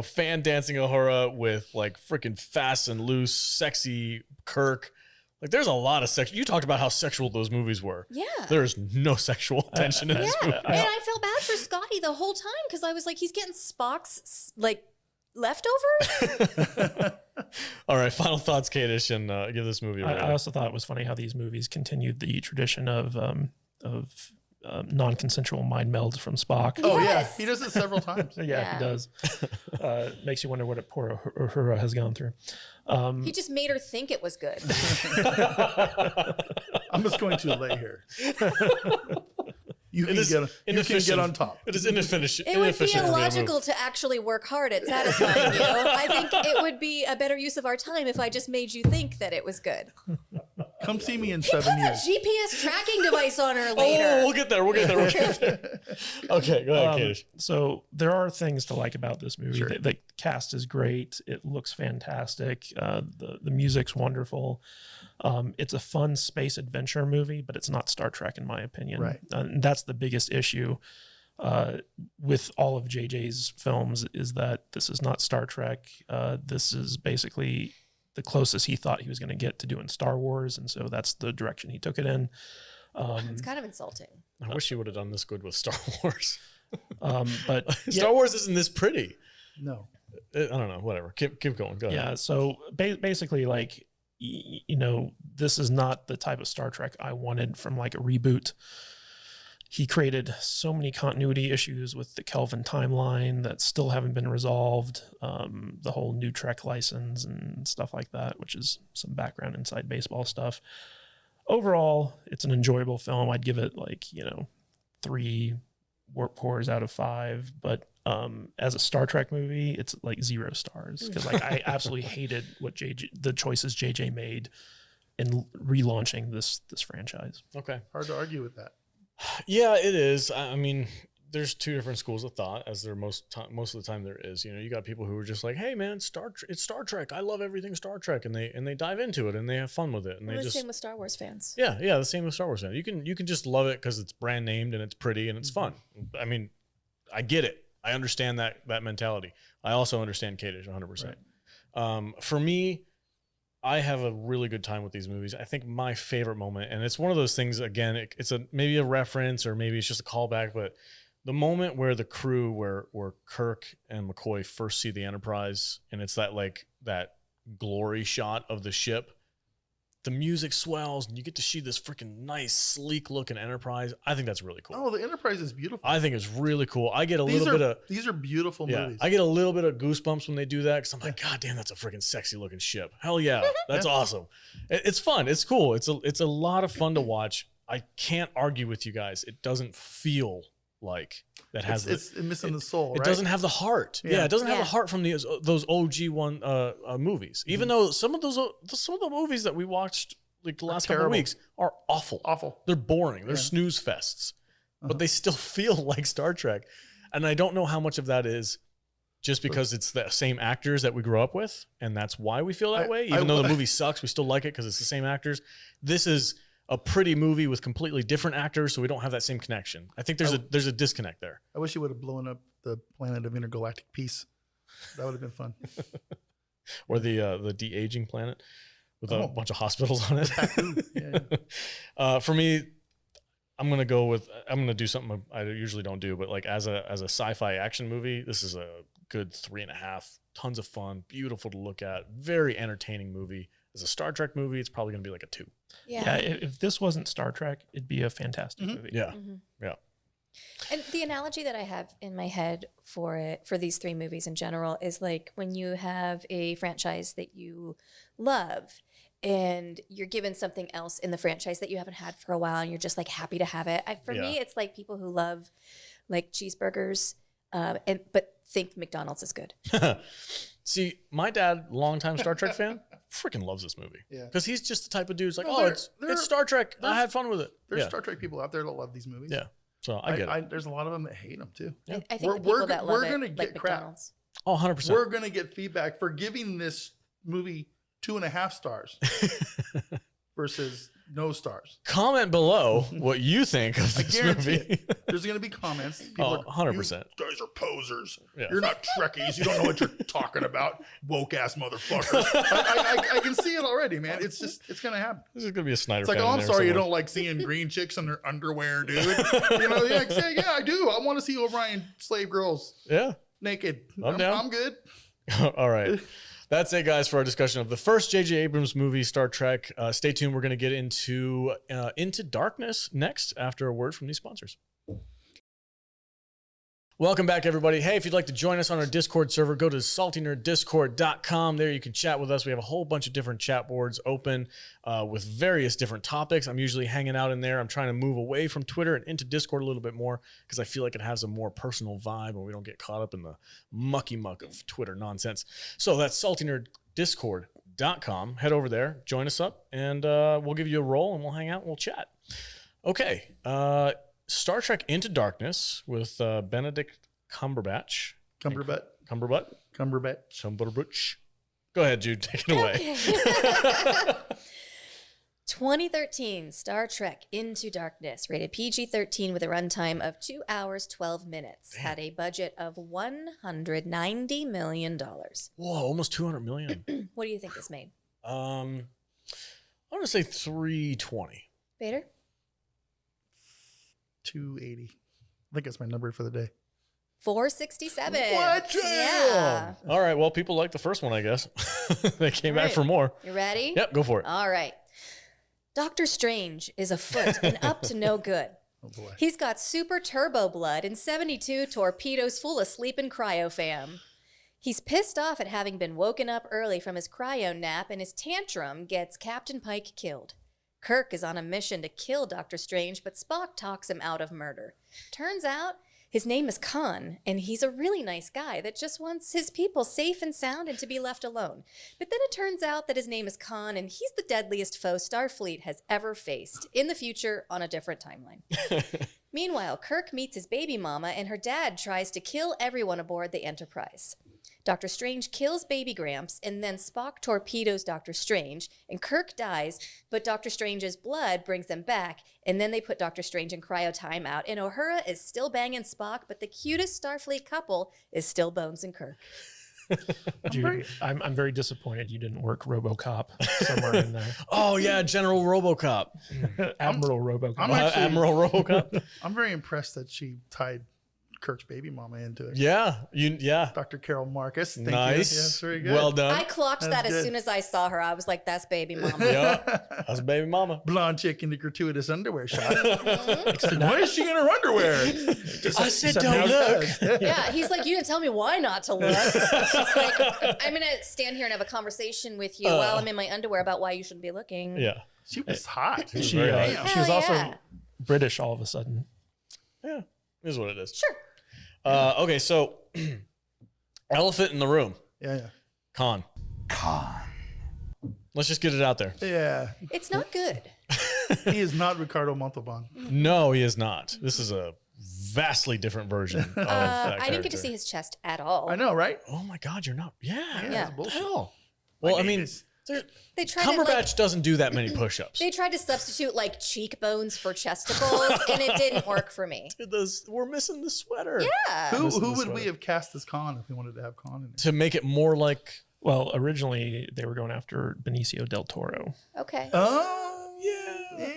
fan dancing Uhura with like freaking fast and loose, sexy Kirk. Like, there's a lot of sex. You talked about how sexual those movies were. Yeah. There's no sexual tension in this movie. And I felt bad for Scotty the whole time because I was like, he's getting Spock's, like, leftovers. All right, final thoughts, Kadish, and give this movie a rating. I also thought it was funny how these movies continued the tradition of non-consensual mind melds from Spock. Oh, yeah. He does it several times. Yeah, he does. Makes you wonder what a poor Uhura has gone through. He just made her think it was good. I'm just going to lay here. You can get on top. It is inefficient. It would be illogical to actually work hard at satisfying you. I think it would be a better use of our time if I just made you think that it was good. Come see me in 7 years. He puts a GPS tracking device on her later. Oh, we'll get there. Okay, go ahead, Kadish. So there are things to like about this movie. Sure. The cast is great. It looks fantastic. The music's wonderful. It's a fun space adventure movie, but it's not Star Trek in my opinion. Right. And that's the biggest issue with all of JJ's films is that this is not Star Trek. This is basically the closest he thought he was going to get to doing Star Wars, and so that's the direction he took it in. It's kind of insulting. I wish you would have done this good with Star Wars. But Star Wars isn't this pretty. No. I don't know. Whatever. Keep going. Go ahead. yeah, so basically, like, this is not the type of Star Trek I wanted from like a reboot. He created so many continuity issues with the Kelvin timeline that still haven't been resolved. The whole new Trek license and stuff like that, which is some background inside baseball stuff. Overall, it's an enjoyable film. I'd give it like, 3 warp cores out of 5. But as a Star Trek movie, it's like 0 stars because like I absolutely hated the choices JJ made in relaunching this franchise. Okay. Hard to argue with that. Yeah, it is. I mean, there's 2 different schools of thought, as there most of the time there is. You got people who are just like, "Hey, man, it's Star Trek. I love everything Star Trek," and they dive into it and they have fun with it. And Well, they the just same with Star Wars fans. yeah, the same with Star Wars fans. You can just love it because it's brand named and it's pretty and it's fun. I mean, I get it. I understand that mentality. I also understand Kadish 100%. Right. For me, I have a really good time with these movies. I think my favorite moment, and it's one of those things, again, it's maybe a reference or maybe it's just a callback, but the moment where the crew, where Kirk and McCoy first see the Enterprise, and it's that glory shot of the ship, the music swells, and you get to see this freaking nice, sleek looking Enterprise. I think that's really cool. Oh, the Enterprise is beautiful. I think it's really cool. I get These are beautiful movies. I get a little bit of goosebumps when they do that because I'm like, God damn, that's a freaking sexy looking ship. Hell yeah, that's awesome. It's fun. It's cool. It's a lot of fun to watch. I can't argue with you guys. It doesn't feel like that has it's missing the soul. It right? doesn't have the heart. Yeah, it doesn't have the Yeah. heart from those OG movies. Even though some of the movies that we watched like the last couple of terrible. weeks are awful. Awful. They're boring. They're Yeah. snooze fests. Uh-huh. But they still feel like Star Trek. And I don't know how much of that is just because it's the same actors that we grew up with, and that's why we feel that way. Even though the movie sucks, we still like it because it's the same actors. This is a pretty movie with completely different actors, so we don't have that same connection. I think there's a disconnect there. I wish you would have blown up the planet of intergalactic peace. That would have been fun. Or the de-aging planet with a bunch of hospitals on it. Yeah. For me, I'm gonna do something I usually don't do, but like as a sci-fi action movie, this is a good 3.5. Tons of fun, beautiful to look at, very entertaining movie. As a Star Trek movie, it's probably gonna be like a 2. Yeah, if this wasn't Star Trek, it'd be a fantastic movie. Yeah, Mm-hmm. yeah. And the analogy that I have in my head for these 3 movies in general is like when you have a franchise that you love and you're given something else in the franchise that you haven't had for a while and you're just like happy to have it. For me, it's like people who love like cheeseburgers but think McDonald's is good. See, my dad, longtime Star Trek fan, freaking loves this movie. Yeah. Because he's just the type of dude who's like, No, it's Star Trek. I had fun with it. There's Yeah. Star Trek people out there that love these movies. Yeah. So I get it. There's a lot of them that hate them too. Yeah. I think the We're people that we're love it gonna like get crap. McDonald's. Oh, 100%. We're gonna get feedback for giving this movie 2.5 stars versus no stars. Comment below what you think of I this guarantee movie. it. There's gonna be comments. People Oh, are 100%. You guys are posers. Yeah. You're not Trekkies. You don't know what you're talking about. Woke ass motherfuckers. I can see it already, man. It's gonna happen. This is going to be a Snyder It's like, fan oh, in I'm there sorry you somewhere. don't like seeing green chicks in their underwear, dude. Yeah, I do. I want to see O'Brien slave girls Yeah. naked. I'm down. I'm good. All right. That's it, guys, for our discussion of the first J.J. Abrams movie, Star Trek. Stay tuned. We're going to get into Darkness next after a word from these sponsors. Welcome back, everybody. Hey, if you'd like to join us on our Discord server, go to saltynerddiscord.com. There you can chat with us. We have a whole bunch of different chat boards open with various different topics. I'm usually hanging out in there. I'm trying to move away from Twitter and into Discord a little bit more because I feel like it has a more personal vibe and we don't get caught up in the mucky muck of Twitter nonsense. So that's saltynerddiscord.com. Head over there, join us up, and we'll give you a roll and we'll hang out and we'll chat. Okay. Star Trek Into Darkness with Benedict Cumberbatch. Cumberbatch. Cumberbatch. Go ahead, Jude. Take it away. 2013 Star Trek Into Darkness, rated PG-13 with a runtime of 2 hours, 12 minutes, had a budget of $190 million. Whoa, almost 200 million. What do you think this made? I'm going to say 320. Vader? 280. I think that's my number for the day. 467. What? Yeah. All right, well, people like the first one, I guess. They came back for more. You ready? Yep, go for it. All right. Doctor Strange is afoot and up to no good. Oh boy. He's got super turbo blood and 72 torpedoes full of sleeping cryo fam. He's pissed off at having been woken up early from his cryo nap, and his tantrum gets Captain Pike killed. Kirk is on a mission to kill Doctor Strange, but Spock talks him out of murder. Turns out his name is Khan, and he's a really nice guy that just wants his people safe and sound and to be left alone. But then it turns out that his name is Khan, and he's the deadliest foe Starfleet has ever faced in the future on a different timeline. Meanwhile, Kirk meets his baby mama, and her dad tries to kill everyone aboard the Enterprise. Dr. Strange kills baby Gramps, and then Spock torpedoes Dr. Strange, and Kirk dies, but Dr. Strange's blood brings them back, and then they put Dr. Strange in cryo timeout, and Uhura is still banging Spock, but the cutest Starfleet couple is still Bones and Kirk. Dude, I'm very disappointed you didn't work RoboCop somewhere in there. Oh, yeah, General RoboCop. Admiral RoboCop. I'm actually- Admiral RoboCop. I'm very impressed that she tied Kirk's baby mama into it. Yeah, Dr. Carol Marcus. Thank nice. you. Yes, very good. Well done. I clocked That's that as good. soon as I saw her. I was like, that's baby mama. Yeah, that's baby mama. Blonde chick in the gratuitous underwear shot. Mhm. Why is she in her underwear? I said Except don't now- look. Yeah, he's like, you didn't tell me why not to look. She's like, I'm going to stand here and have a conversation with you while I'm in my underwear about why you shouldn't be looking. Yeah, She was hot. She was She, very Damn. hot. she was Hell also yeah. British all of a sudden. Yeah, is what it is. Sure. Okay, so elephant in the room. Yeah, Khan. Let's just get it out there. yeah. It's not good. He is not Ricardo Montalban. No, he is not. This is a vastly different version of that I didn't get to character. see his chest at all. I know, right? Oh my God, you're not. Yeah. Yeah. That's bullshit. Hell. Well, I mean, They tried to, Cumberbatch like, doesn't do that many push-ups. they tried to substitute like cheekbones for chesticles, and it didn't work for me. We're missing the sweater. Yeah. Who Missing the would we sweater. have cast as Khan if we wanted to have Khan in it? To make it more like. Well, originally they were going after Benicio del Toro. Okay. Oh, Yeah. yeah.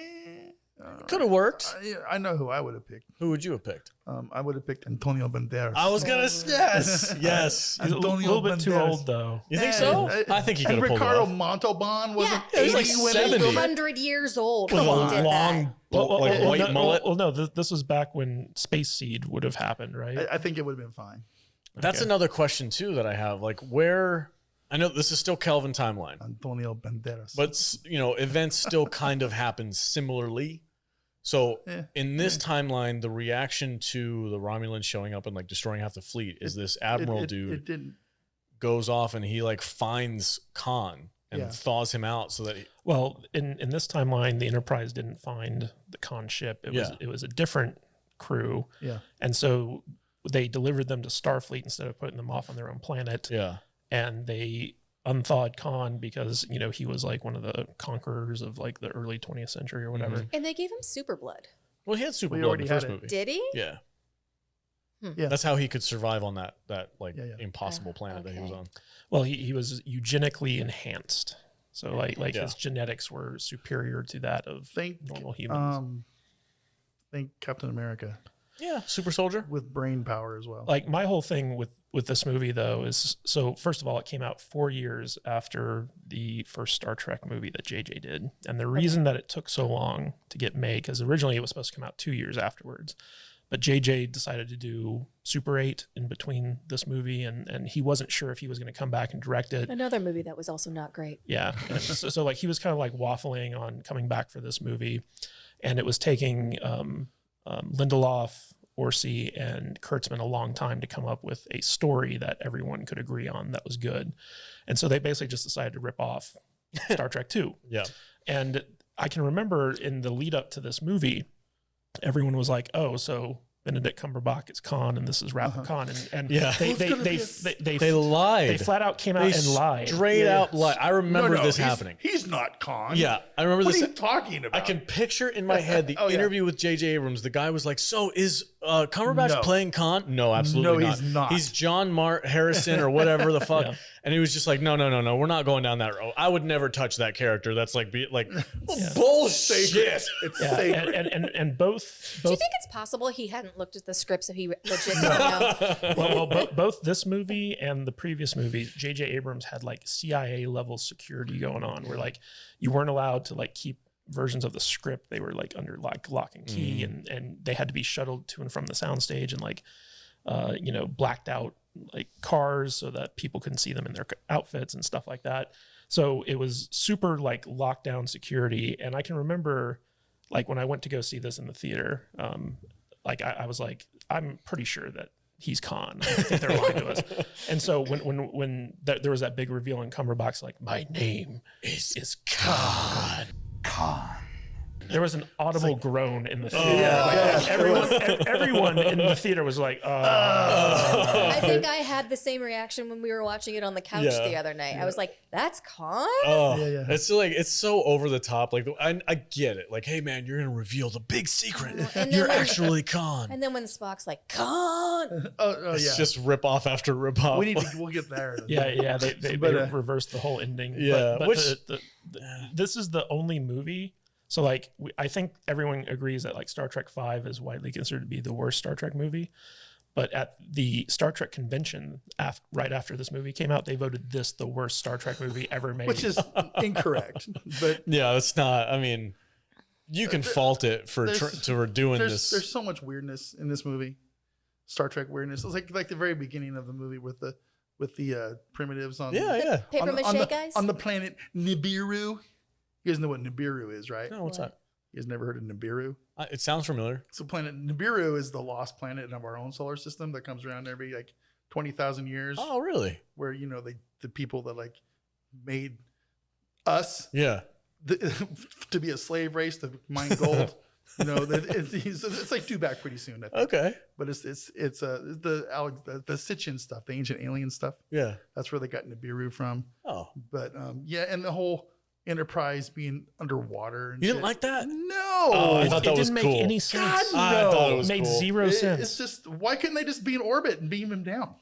Could have worked. I know who I would have picked. Who would you have picked? I would have picked Antonio Banderas. I was gonna. Yes. Yes. He's a little bit too old, though. You think so? And- I think he could and have pulled it Ricardo off. Montalban wasn't Yeah, 80 he was like when 70. he filmed it. 100 years old With when a he did long, that. like white no, mullet. no, this was back when Space Seed would have happened, right? I think it would have been fine. That's Okay. another question too that I have. Like, where? I know this is still Kelvin timeline, Antonio Banderas. but events still kind of happen similarly. So Yeah. in this timeline, the reaction to the Romulans showing up and like destroying half the fleet is this admiral dude It didn't. goes off and he like finds Khan and Yeah. thaws him out so that he, Well, in this timeline, the Enterprise didn't find the Khan ship. It was a different crew, Yeah. and so they delivered them to Starfleet instead of putting them off on their own planet. yeah. And they unthawed Khan because he was like one of the conquerors of like the early 20th century or whatever. And they gave him super blood. Well, he had super We blood in already the first had it. movie. Did he? Yeah. Yeah. That's how he could survive on that like Yeah. impossible planet that he was Okay. on. Well, he was eugenically enhanced, so like Yeah. his genetics were superior to that of Think normal humans. think Captain America Yeah, super soldier. with brain power as well. Like my whole thing with this movie though is, so first of all, it came out 4 years after the first Star Trek movie that JJ did, and the reason that it took so long to get made, because originally it was supposed to come out 2 years afterwards, but JJ decided to do Super 8 in between this movie, and he wasn't sure if he was going to come back and direct it. Another movie that was also not great. Yeah. And so like he was kind of like waffling on coming back for this movie, and it was taking Lindelof, Orsi, and Kurtzman a long time to come up with a story that everyone could agree on that was good. And so they basically just decided to rip off Star Trek 2. Yeah. And I can remember in the lead up to this movie, everyone was like, oh, so Benedict Cumberbatch is Khan, and this is Wrath of Kahn, and Yeah. they lied. They flat out came out and lied. Straight out lied. I remember this happening. He's not Khan. Yeah, I remember What this. are you talking about? I can picture in my head the interview with J.J. Abrams. The guy was like, "So is Cumberbatch playing Khan?" No, absolutely not. He's not. He's John Harrison or whatever the fuck. And he was just like, "No, we're not going down that road. I would never touch that character. That's like bullshit." It's sacred. And both. Do you think it's possible he hadn't looked at the script, so he legit didn't know? Well, both this movie and the previous movie, J.J. Abrams had like CIA level security going on, where like you weren't allowed to like keep versions of the script. They were like under like lock and key, and they had to be shuttled to and from the soundstage and like blacked out like cars so that people couldn't see them in their outfits and stuff like that. So it was super like lockdown security. And I can remember like when I went to go see this in the theater, like I was like, I'm pretty sure that he's Khan. I think they're lying to us. And so when there was that big reveal in Cumberbatch, like, my name is Khan. There was an audible groan in the theater. Everyone in the theater was like, I think I had the same reaction when we were watching it on the couch the other night. I was like, "That's Khan." It's like it's so over the top. Like I get it. Like, hey man, you're gonna reveal the big secret. You're actually Khan. And then when Spock's like, "Khan," it's just rip off after rip off. We'll get there. They reversed the whole ending. Yeah, but this is the only movie. So like, I think everyone agrees that like Star Trek V is widely considered to be the worst Star Trek movie. But at the Star Trek convention, right after this movie came out, they voted this the worst Star Trek movie ever made. Which is incorrect. But yeah, it's not. I mean, you can fault it for doing this. There's so much weirdness in this movie. Star Trek weirdness. It's like the very beginning of the movie with the primitives on paper mache guys on the planet Nibiru. You guys know what Nibiru is, right? No, what's that? You guys never heard of Nibiru? It sounds familiar. So planet Nibiru is the lost planet of our own solar system that comes around every like 20,000 years. Oh, really? Where the people that like made us to be a slave race to mine gold. It's like due back pretty soon. I think. Okay. But it's the Sitchin stuff, the ancient alien stuff. Yeah. That's where they got Nibiru from. Oh. But and the whole Enterprise being underwater. And you didn't like that? No. Oh, I thought that was cool. It cool. didn't make any sense. God, no. I thought it was made cool. zero sense. It's just, why couldn't they just be in orbit and beam him down?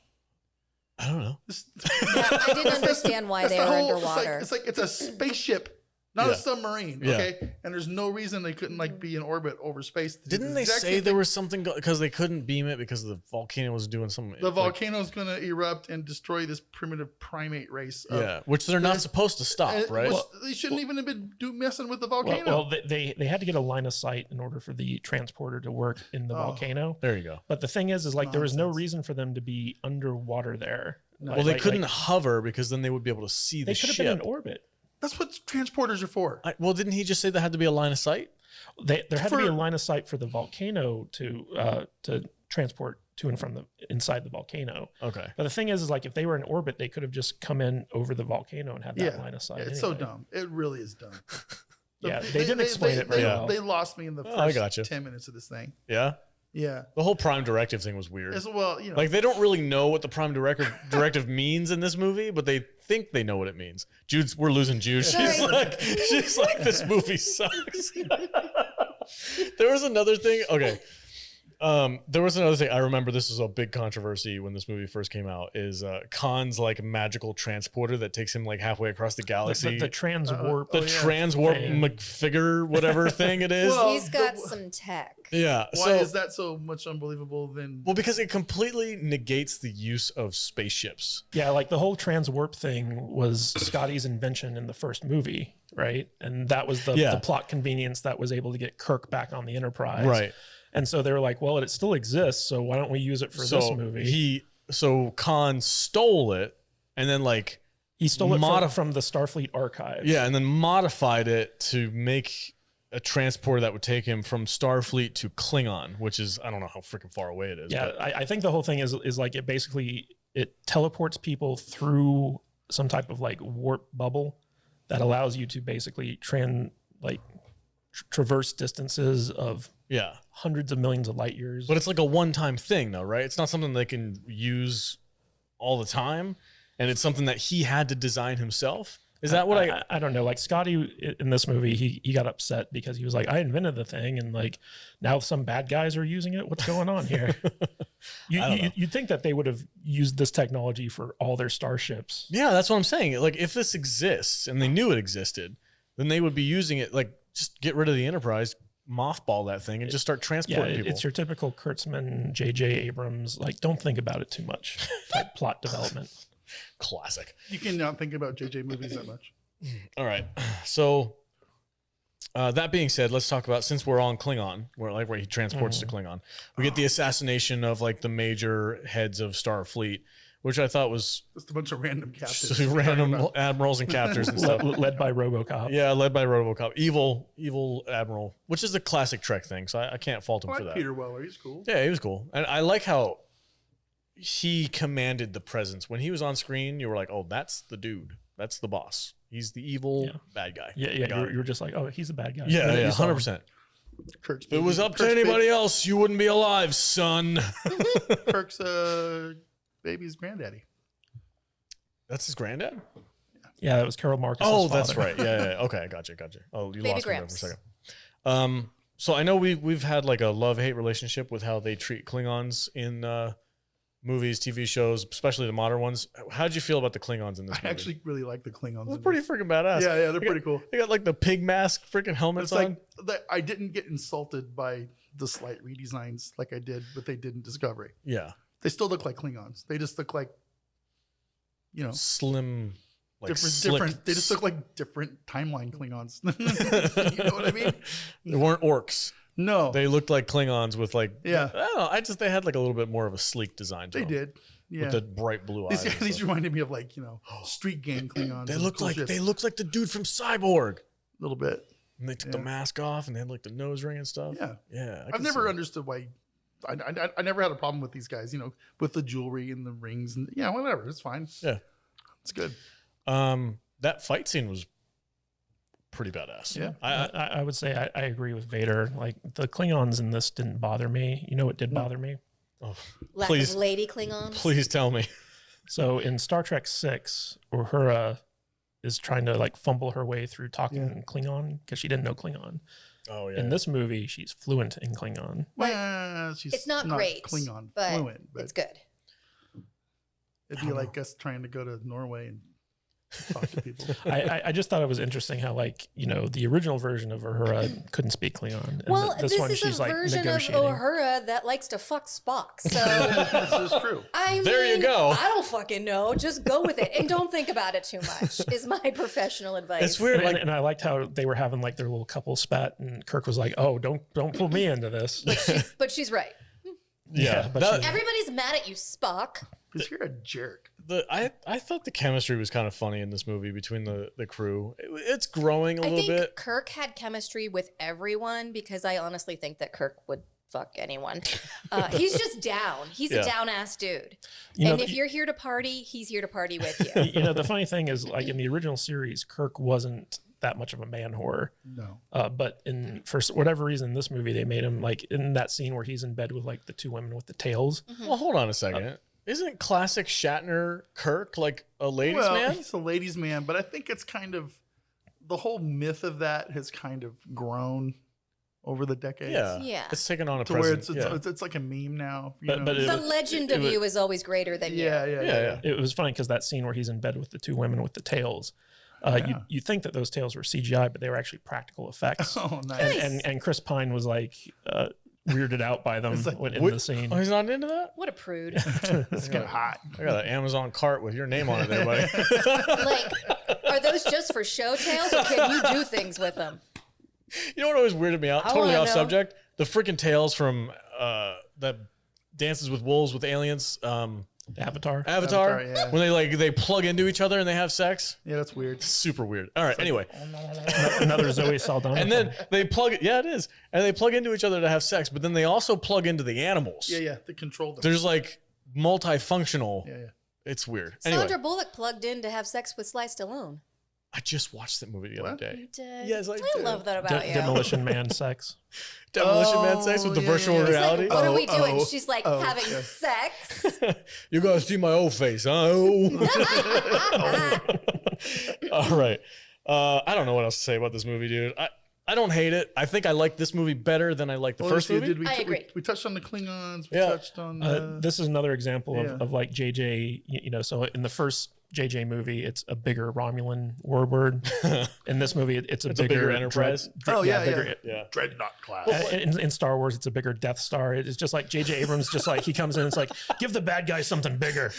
I don't know. I didn't understand why they were underwater. It's like it's a spaceship. Not a submarine, Yeah. okay? And there's no reason they couldn't like be in orbit over space. Didn't they say there was something because they couldn't beam it because the volcano was doing something? The volcano's going to erupt and destroy this primitive primate race. Which they're not supposed to stop, right? They shouldn't even have been messing with the volcano. Well, they had to get a line of sight in order for the transporter to work in the volcano. There you go. But the thing is like there was no reason for them to be underwater there. No. Well, they couldn't hover because then they would be able to see the ship. They could have been in orbit. That's what transporters are for. Well, didn't he just say there had to be a line of sight? There had to be a line of sight for the volcano to transport to and from inside the volcano. Okay. But the thing is like if they were in orbit, they could have just come in over the volcano and had that line of sight. It's so dumb. It really is dumb. They didn't explain it very well. They lost me in the first 10 minutes of this thing. Yeah. Yeah. The whole Prime Directive thing was weird. Like they don't really know what the Prime Directive means in this movie, but they think they know what it means. We're losing Jude. She's like, this movie sucks. There was another thing. Okay. There was another thing. I remember this was a big controversy when this movie first came out is Khan's like magical transporter that takes him like halfway across the galaxy. The transwarp. Transwarp figure, whatever thing it is. Well, he's got some tech. Yeah. Why is that so much unbelievable then? Well, because it completely negates the use of spaceships. Yeah, like the whole transwarp thing was Scotty's invention in the first movie, right? And that was the plot convenience that was able to get Kirk back on the Enterprise. Right. And so they were like, well, it still exists, so why don't we use it for this movie? So Khan stole it and then like he stole it from the Starfleet archives. Yeah, and then modified it to make a transporter that would take him from Starfleet to Klingon, which is I don't know how freaking far away it is. Yeah, I think the whole thing is like it teleports people through traverse distances of Yeah. hundreds of millions of light years. But it's like a one-time thing, though, right? It's not something they can use all the time, and it's something that he had to design himself. Is that what I don't know. Like Scotty in this movie, he got upset because he was like, I invented the thing, and like now some bad guys are using it. What's going on here? You'd think that they would have used this technology for all their starships. Yeah, that's what I'm saying. Like, if this exists and they knew it existed, then they would be using it. Like, just get rid of the Enterprise, mothball that thing, and just start transporting people. It's your typical Kurtzman, J.J. Abrams. Like, don't think about it too much. Type plot development. Classic. You cannot think about JJ movies that much. All right. So that being said, let's talk about, since we're on Klingon, where he transports to Klingon, we get the assassination of like the major heads of Starfleet, which I thought was Just a bunch of random captains. random admirals and captors and stuff. Led by RoboCop. Yeah, led by RoboCop, evil admiral, which is a classic Trek thing. So I can't fault him I for like that. Peter Weller. He's cool. Yeah, he was cool, and I like how he commanded the presence when he was on screen. You were like, oh, that's the dude. That's the boss. He's the evil bad guy. Yeah. You were just like, oh, he's a bad guy. Yeah, You saw him. 100%. Kirk's If it was up to Kirk's anybody else, you wouldn't be alive, son. Kirk's baby's granddaddy. That's his granddad? Yeah, that was Carol Marcus. Oh, that's right. Yeah. Okay, gotcha. Oh, you Baby lost me there for a Gramps. second. So I know we've had like a love-hate relationship with how they treat Klingons in movies, TV shows, especially the modern ones. How'd you feel about the Klingons in this movie? I actually really like the Klingons. They're in pretty this. freaking badass. Yeah, they're pretty cool. They got like the pig mask freaking helmets It's on. like I didn't get insulted by the slight redesigns like I did, but they did in Discovery. Yeah. They still look like Klingons. They just look like, Slim, like different. They just look like different timeline Klingons. You know what I mean? They weren't orcs. No, They looked like Klingons with like, Yeah. I don't know. They had like a little bit more of a sleek design to they them. did. Yeah, With the bright blue eyes. and these stuff. reminded me of like street gang Klingons. They and look cool like shit. they look like the dude from Cyborg. a little bit. And they took the mask off and they had like the nose ring and stuff. Yeah, Yeah. I I've can never see it. understood why. I never had a problem with these guys. With the jewelry and the rings and whatever. It's fine. Yeah. It's good. That fight scene was pretty badass. Yeah. I would say I agree with Vader. Like the Klingons in this didn't bother me. You know what did bother me? Oh, Lack please, of lady Klingons. please tell me. So in Star Trek 6, Uhura is trying to like fumble her way through talking Klingon because she didn't know Klingon. Oh yeah. In this movie, she's fluent in Klingon. Well, she's It's not great, Klingon but fluent, but it's good. it'd be like us trying to go to Norway and talk to people. I just thought it was interesting how the original version of Uhura couldn't speak Klingon. And Well, this this one is she's a like version of negotiating. Uhura that likes to fuck Spock. So This is true. There you go. I don't fucking know. Just go with it and don't think about it too much. Is my professional advice. It's weird. Like, And I liked how they were having like their little couple spat, and Kirk was like, "Oh, don't pull me into this." But she's right. yeah. but that- Everybody's mad at you, Spock. Because you're a jerk. I thought the chemistry was kind of funny in this movie between the crew. It's growing a I little think bit. Kirk had chemistry with everyone because I honestly think that Kirk would fuck anyone. He's just down. He's Yeah. a down ass dude. You know, And if you're here to party, he's here to party with you. The funny thing is, like in the original series, Kirk wasn't that much of a man whore. No. But for whatever reason, in this movie, they made him like in that scene where he's in bed with like the two women with the tails. Well, hold on a second. Isn't classic Shatner Kirk like a ladies' Well, man? he's a ladies' man, but I think it's kind of the whole myth of that has kind of grown over the decades. Yeah. Yeah. It's taken on a To where presence. it's like a meme now. But The it- legend it of was- you is always greater than you. yeah. It was funny because that scene where he's in bed with the two women with the tails, Yeah. you think that those tails were CGI, but they were actually practical effects. Oh, nice. And Chris Pine was like weirded out by them It's like, in what- the scene. Oh, he's not into that? What a prude. It's kind of hot. I got an Amazon cart with your name on it there, buddy. Like, are those just for show tails or can you do things with them? You know what always weirded me out? I Totally wanna off know. subject. The freaking tails from that Dances with Wolves with aliens. Avatar. Avatar. yeah. When they plug into each other and they have sex. Yeah, that's weird. Super weird. All right. Anyway, Another Zoe Saldana. and then they plug. Yeah, it is. And they plug into each other to have sex, but then they also plug into the animals. Yeah. They control them. There's like multifunctional. Yeah. It's weird. Anyway, Sandra Bullock plugged in to have sex with Sly Stallone. I just watched that movie the other What? day. You did. Yes, I did. love that about you. Demolition Man sex. Demolition Man sex with the virtual He's reality. like, what are we doing? Oh, She's like oh, having yeah. sex. You gotta see my old face, huh? All right. I don't know what else to say about this movie, dude. I don't hate it. I think I like this movie better than I like the first movie. Did we, I agree. We touched on the Klingons. We Yeah. touched on. This is another example Yeah. of like JJ. You know, so in the first JJ movie, it's a bigger Romulan warbird. In this movie, it's a bigger Enterprise. Oh, yeah, bigger, Yeah. Dreadnought class. In Star Wars, it's a bigger Death Star. It's just like J.J. Abrams, just like he comes in, it's like, give the bad guy something bigger.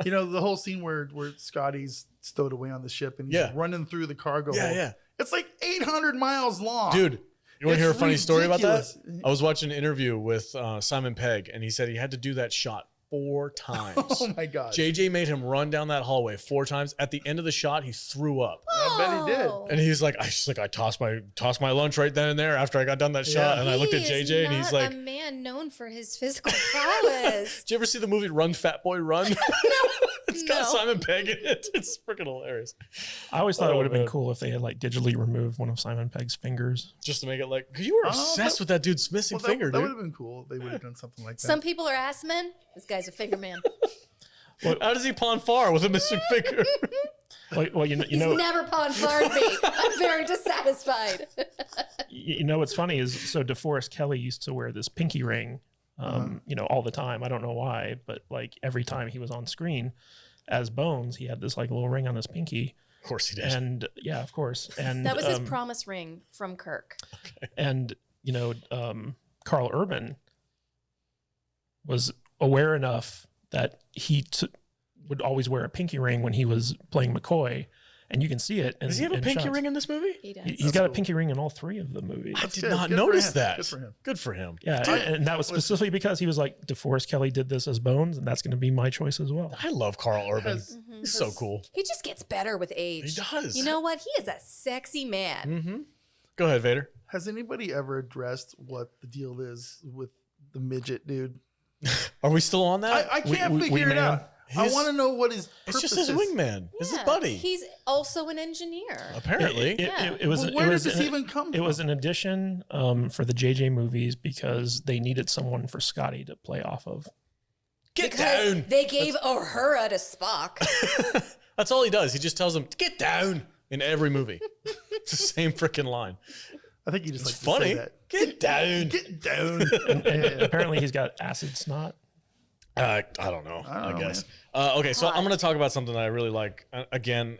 You know, the whole scene where Scotty's stowed away on the ship and he's Yeah. running through the cargo Yeah, hold. yeah. It's like 800 miles long. Dude, you want to hear a It's funny story about that? ridiculous. I was watching an interview with Simon Pegg, and he said he had to do that shot 4 times. Oh my God. JJ made him run down that hallway 4 times. At the end of the shot, he threw up. I bet he did. Oh. And he's like, I tossed my lunch right then and there after I got done that shot. Yeah. And I looked at He is JJ and he's not like, a man known for his physical prowess. did you ever see the movie Run Fat Boy Run? It's got No. Simon Pegg in it. It's freaking hilarious. I always thought it Oh, would have been man. cool if they had like digitally removed one of Simon Pegg's fingers. Just to make it like, because you were Oh, obsessed with that dude's missing Well, finger, that would dude. have been cool. They would have done something like that. Some people are ass men. This guy's a finger man. How does he pawn far with a missing finger? Well, you He's know, never pawn farmed me. I'm very dissatisfied. you know what's funny is so DeForest Kelly used to wear this pinky ring, you know, all the time. I don't know why, but like every time he was on screen as Bones, he had this like little ring on his pinky. Of course he did. And yeah, of course. And That was his promise ring from Kirk. and you know, Carl Urban was aware enough that he would always wear a pinky ring when he was playing McCoy, and you can see it. Does he have a in pinky shots. ring in this movie? He does. He's got a pinky ring in all 3 of the movies. I That's did good. not Good for notice him. that. Good for him. Good for him. Yeah, and that was specifically because he was like, DeForest Kelly did this as Bones, and that's going to be my choice as well. I love Carl Urban. Has- He's so cool. He just gets better with age. He does. You know what? He is a sexy man. Mm-hmm. Go ahead, Vader. Has anybody ever addressed what the deal is with the midget dude? Are we still on that? I can't we figure it man. out. I His- want to know what his It's purpose just his is. wingman. It's his Yeah, buddy. He's also an engineer. Apparently. It was. Well, where it does was this even come It was from? an addition for the JJ movies because they needed someone for Scotty to play off of. Get Because down. they gave Uhura to Spock. That's all he does. He just tells him, get down in every movie. It's the same freaking line. I think you just It's like to say funny. that. Get down. Get down. And apparently he's got acid snot. I don't know. I don't I know, guess. Okay, so Hot. I'm going to talk about something that I really like. Again,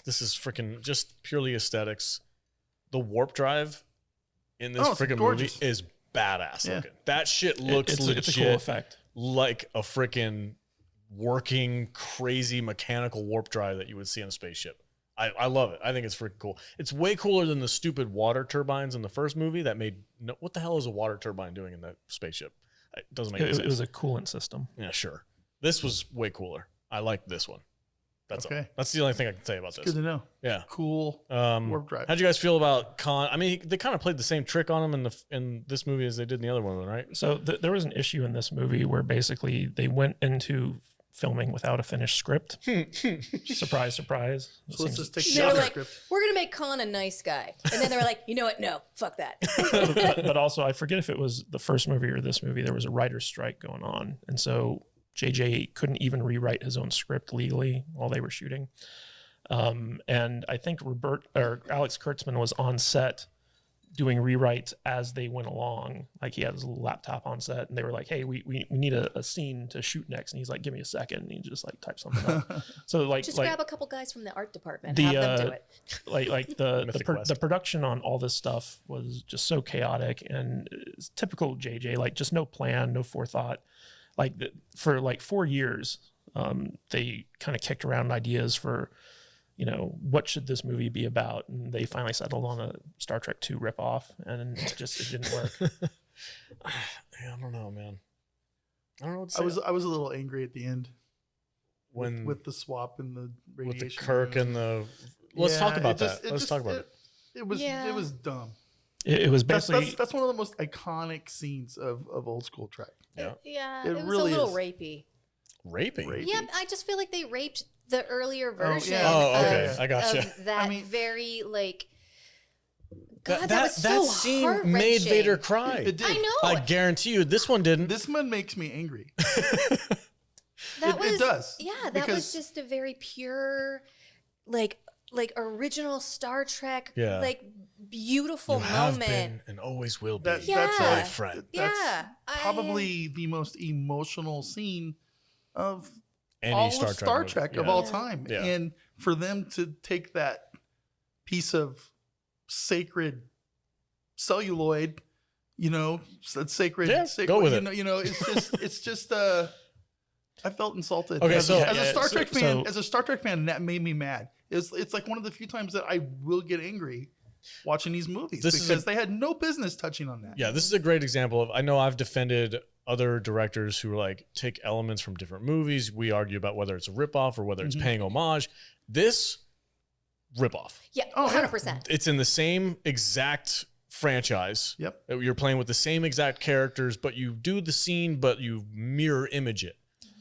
this is freaking just purely aesthetics. The warp drive in this Oh, it's freaking movie gorgeous. is badass Yeah. looking. That shit looks It's legit a cool effect. like a freaking working crazy mechanical warp drive that you would see on a spaceship. I love it. I think it's freaking cool. It's way cooler than the stupid water turbines in the first movie that made no. What the hell is a water turbine doing in that spaceship? It doesn't make any It sense. was a coolant system. Yeah, sure. This was way cooler. I like this one. That's all. Okay. That's the only thing I can say about Good this. to know. Yeah. Cool Um, warp drive. how'd you guys feel about Kahn? I mean, they kind of played the same trick on him in this movie as they did in the other one, right? So there was an issue in this movie where basically they went into filming without a finished script. Surprise, surprise. So let's just take They the were other like, script. we're going to make Khan a nice guy. And then they were like, you know what? No, fuck that. but also, I forget if it was the first movie or this movie, there was a writer's strike going on. And so JJ couldn't even rewrite his own script legally while they were shooting. And I think Alex Kurtzman was on set doing rewrites as they went along. Like he had his little laptop on set and they were like, hey, we need a scene to shoot next. And he's like, give me a second. And he just like typed something up. So like, Just like, grab a couple guys from the art department. The, Have them do it. like the Mythic Quest. the production on all this stuff was just so chaotic and it's typical JJ, like just no plan, no forethought. Like for like 4 years, they kind of kicked around ideas for, you know, what should this movie be about? And they finally settled on a Star Trek II ripoff, and it didn't work. Yeah, I don't know, man. I don't know what to say. I was a little angry at the end when with the swap and the radiation. with the Kirk room. and the. Let's Yeah, talk about it just- that. Let's talk about it. It was Yeah. it was dumb. It was That's, basically that's one of the most iconic scenes of old school Trek. Yeah. Yeah, It it was really a little is. rapey. Raping. Yeah, I just feel like they raped the earlier version. Okay. Of, I gotcha. Of that very like. God, that was so scene heart-wrenching. made Vader cry. It did. I know. I guarantee you, this one didn't. This one makes me angry. It does. Yeah, that because was just a very pure, like original Star Trek, Yeah. like beautiful You have moment. been and always will be. That's my friend. Yeah, probably the most emotional scene of Any all Star of Trek Star movie. Trek of Yeah. all time. Yeah. And for them to take that piece of sacred celluloid, that sacred, go with it. it's just I felt insulted. Okay, as so- a Star Trek fan, so- as a Star Trek fan, that made me mad. It's like one of the few times that I will get angry watching these movies because they had no business touching on that. Yeah, this is a great example of. I know I've defended other directors who like take elements from different movies. We argue about whether it's a ripoff or whether it's paying homage. This ripoff. Yeah, Oh, yeah. 100%. It's in the same exact franchise. Yep. You're playing with the same exact characters, but you do the scene, but you mirror image it.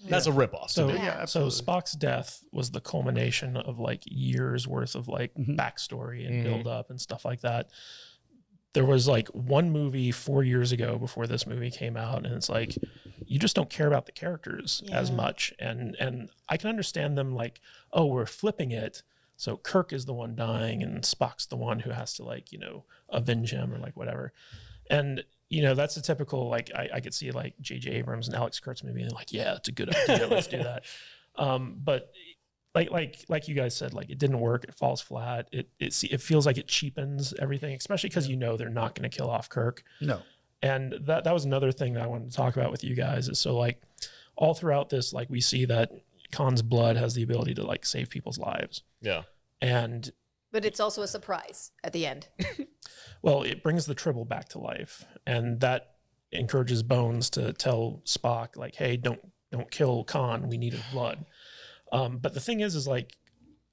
That's a ripoff. So, to me. Yeah, so absolutely. Spock's death was the culmination of like years worth of like backstory and build up and stuff like that. There was like one movie 4 years ago before this movie came out, and it's like you just don't care about the characters as much. And I can understand them like, oh, we're flipping it. So Kirk is the one dying, and Spock's the one who has to like avenge him or like whatever. And that's a typical, like, I could see like J.J. Abrams and Alex Kurtz maybe like, yeah, it's a good idea. Let's do that. But like you guys said, like it didn't work. It falls flat. It feels like it cheapens everything, especially because they're not going to kill off Kirk. No. And that was another thing that I wanted to talk about with you guys is so like all throughout this, like we see that Khan's blood has the ability to like save people's lives. Yeah. And But it's also a surprise at the end. well, it brings the Tribble back to life, and that encourages Bones to tell Spock, like, "Hey, don't kill Khan. We need his blood." But the thing is like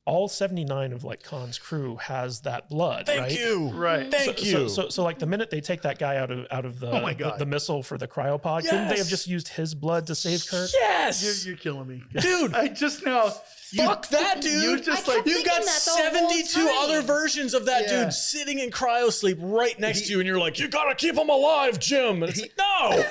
all 79 of like Khan's crew has that blood. Thank right? you. Right. Thank you. So like the minute they take that guy out of the Oh my God. the missile for the cryopod, couldn't they have Yes. just used his blood to save Kirk? Yes. You're killing me. Dude. I just now. Fuck that, dude. You just I like kept You've got thinking that the whole 72 time. other versions of that Yeah. dude sitting in cryo sleep right next to you, and you're like, you gotta keep him alive, Jim. And it's like, no.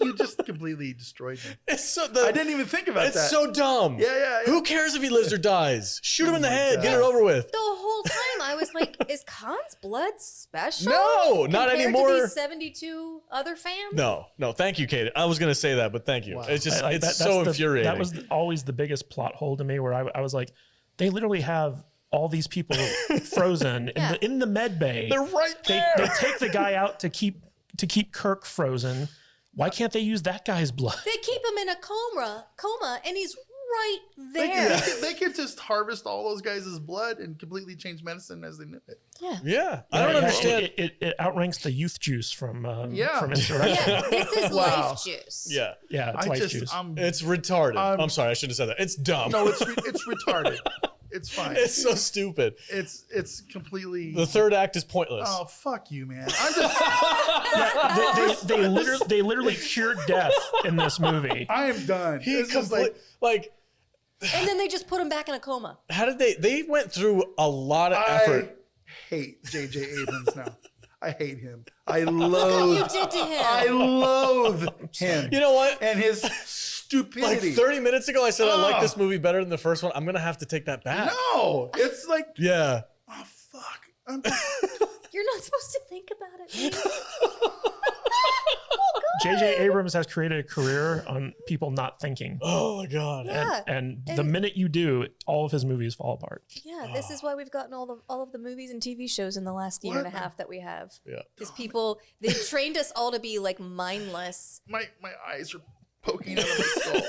you just completely destroyed me. It's so I didn't even think about It's that. so dumb. Yeah. Who cares if he lives or dies? Shoot him in the my head. Get God. it over with. The whole time I was like, is Khan's blood special? No, not compared anymore. To these 72 other fans? No. Thank you, Kate. I was gonna say that, but thank you. Wow. It's just it's That's so infuriating. That was always the biggest plot hole to me, where I was like, they literally have all these people frozen Yeah. in the med bay. They're right They there. take the guy out to keep Kirk frozen. Why can't they use that guy's blood? They keep him in a coma, and he's right They there. they could just harvest all those guys' blood and completely change medicine as they knew it. Yeah. I don't understand. It outranks the youth juice from Yeah. Insurrection. Yeah, this is Wow. life juice. Yeah. Yeah, it's life juice. It's retarded. I'm sorry, I shouldn't have said that. It's dumb. No, it's retarded. It's fine. It's so stupid. It's completely. The third act is pointless. Oh fuck you, man! I'm just. they literally cured death in this movie. I am done. He This is complete, like, And then they just put him back in a coma. how did they went through a lot of effort. I hate J.J. Abrams now. I hate him. I Look loathe. what you did to him. I loathe him. You know what? And his Like stupidity. 30 minutes ago, I said I like Ugh. this movie better than the first one. I'm gonna have to take that back. No, it's like, Yeah. oh fuck. I'm just, You're not supposed to think about it. Man. J.J. Abrams has created a career on people not thinking. Oh my god. Yeah. And the minute you do, all of his movies fall apart. Yeah, this is why we've gotten all of the movies and TV shows in the last year and a half that we have. Yeah. Because people, they trained us all to be like mindless. my eyes are poking out of my skull.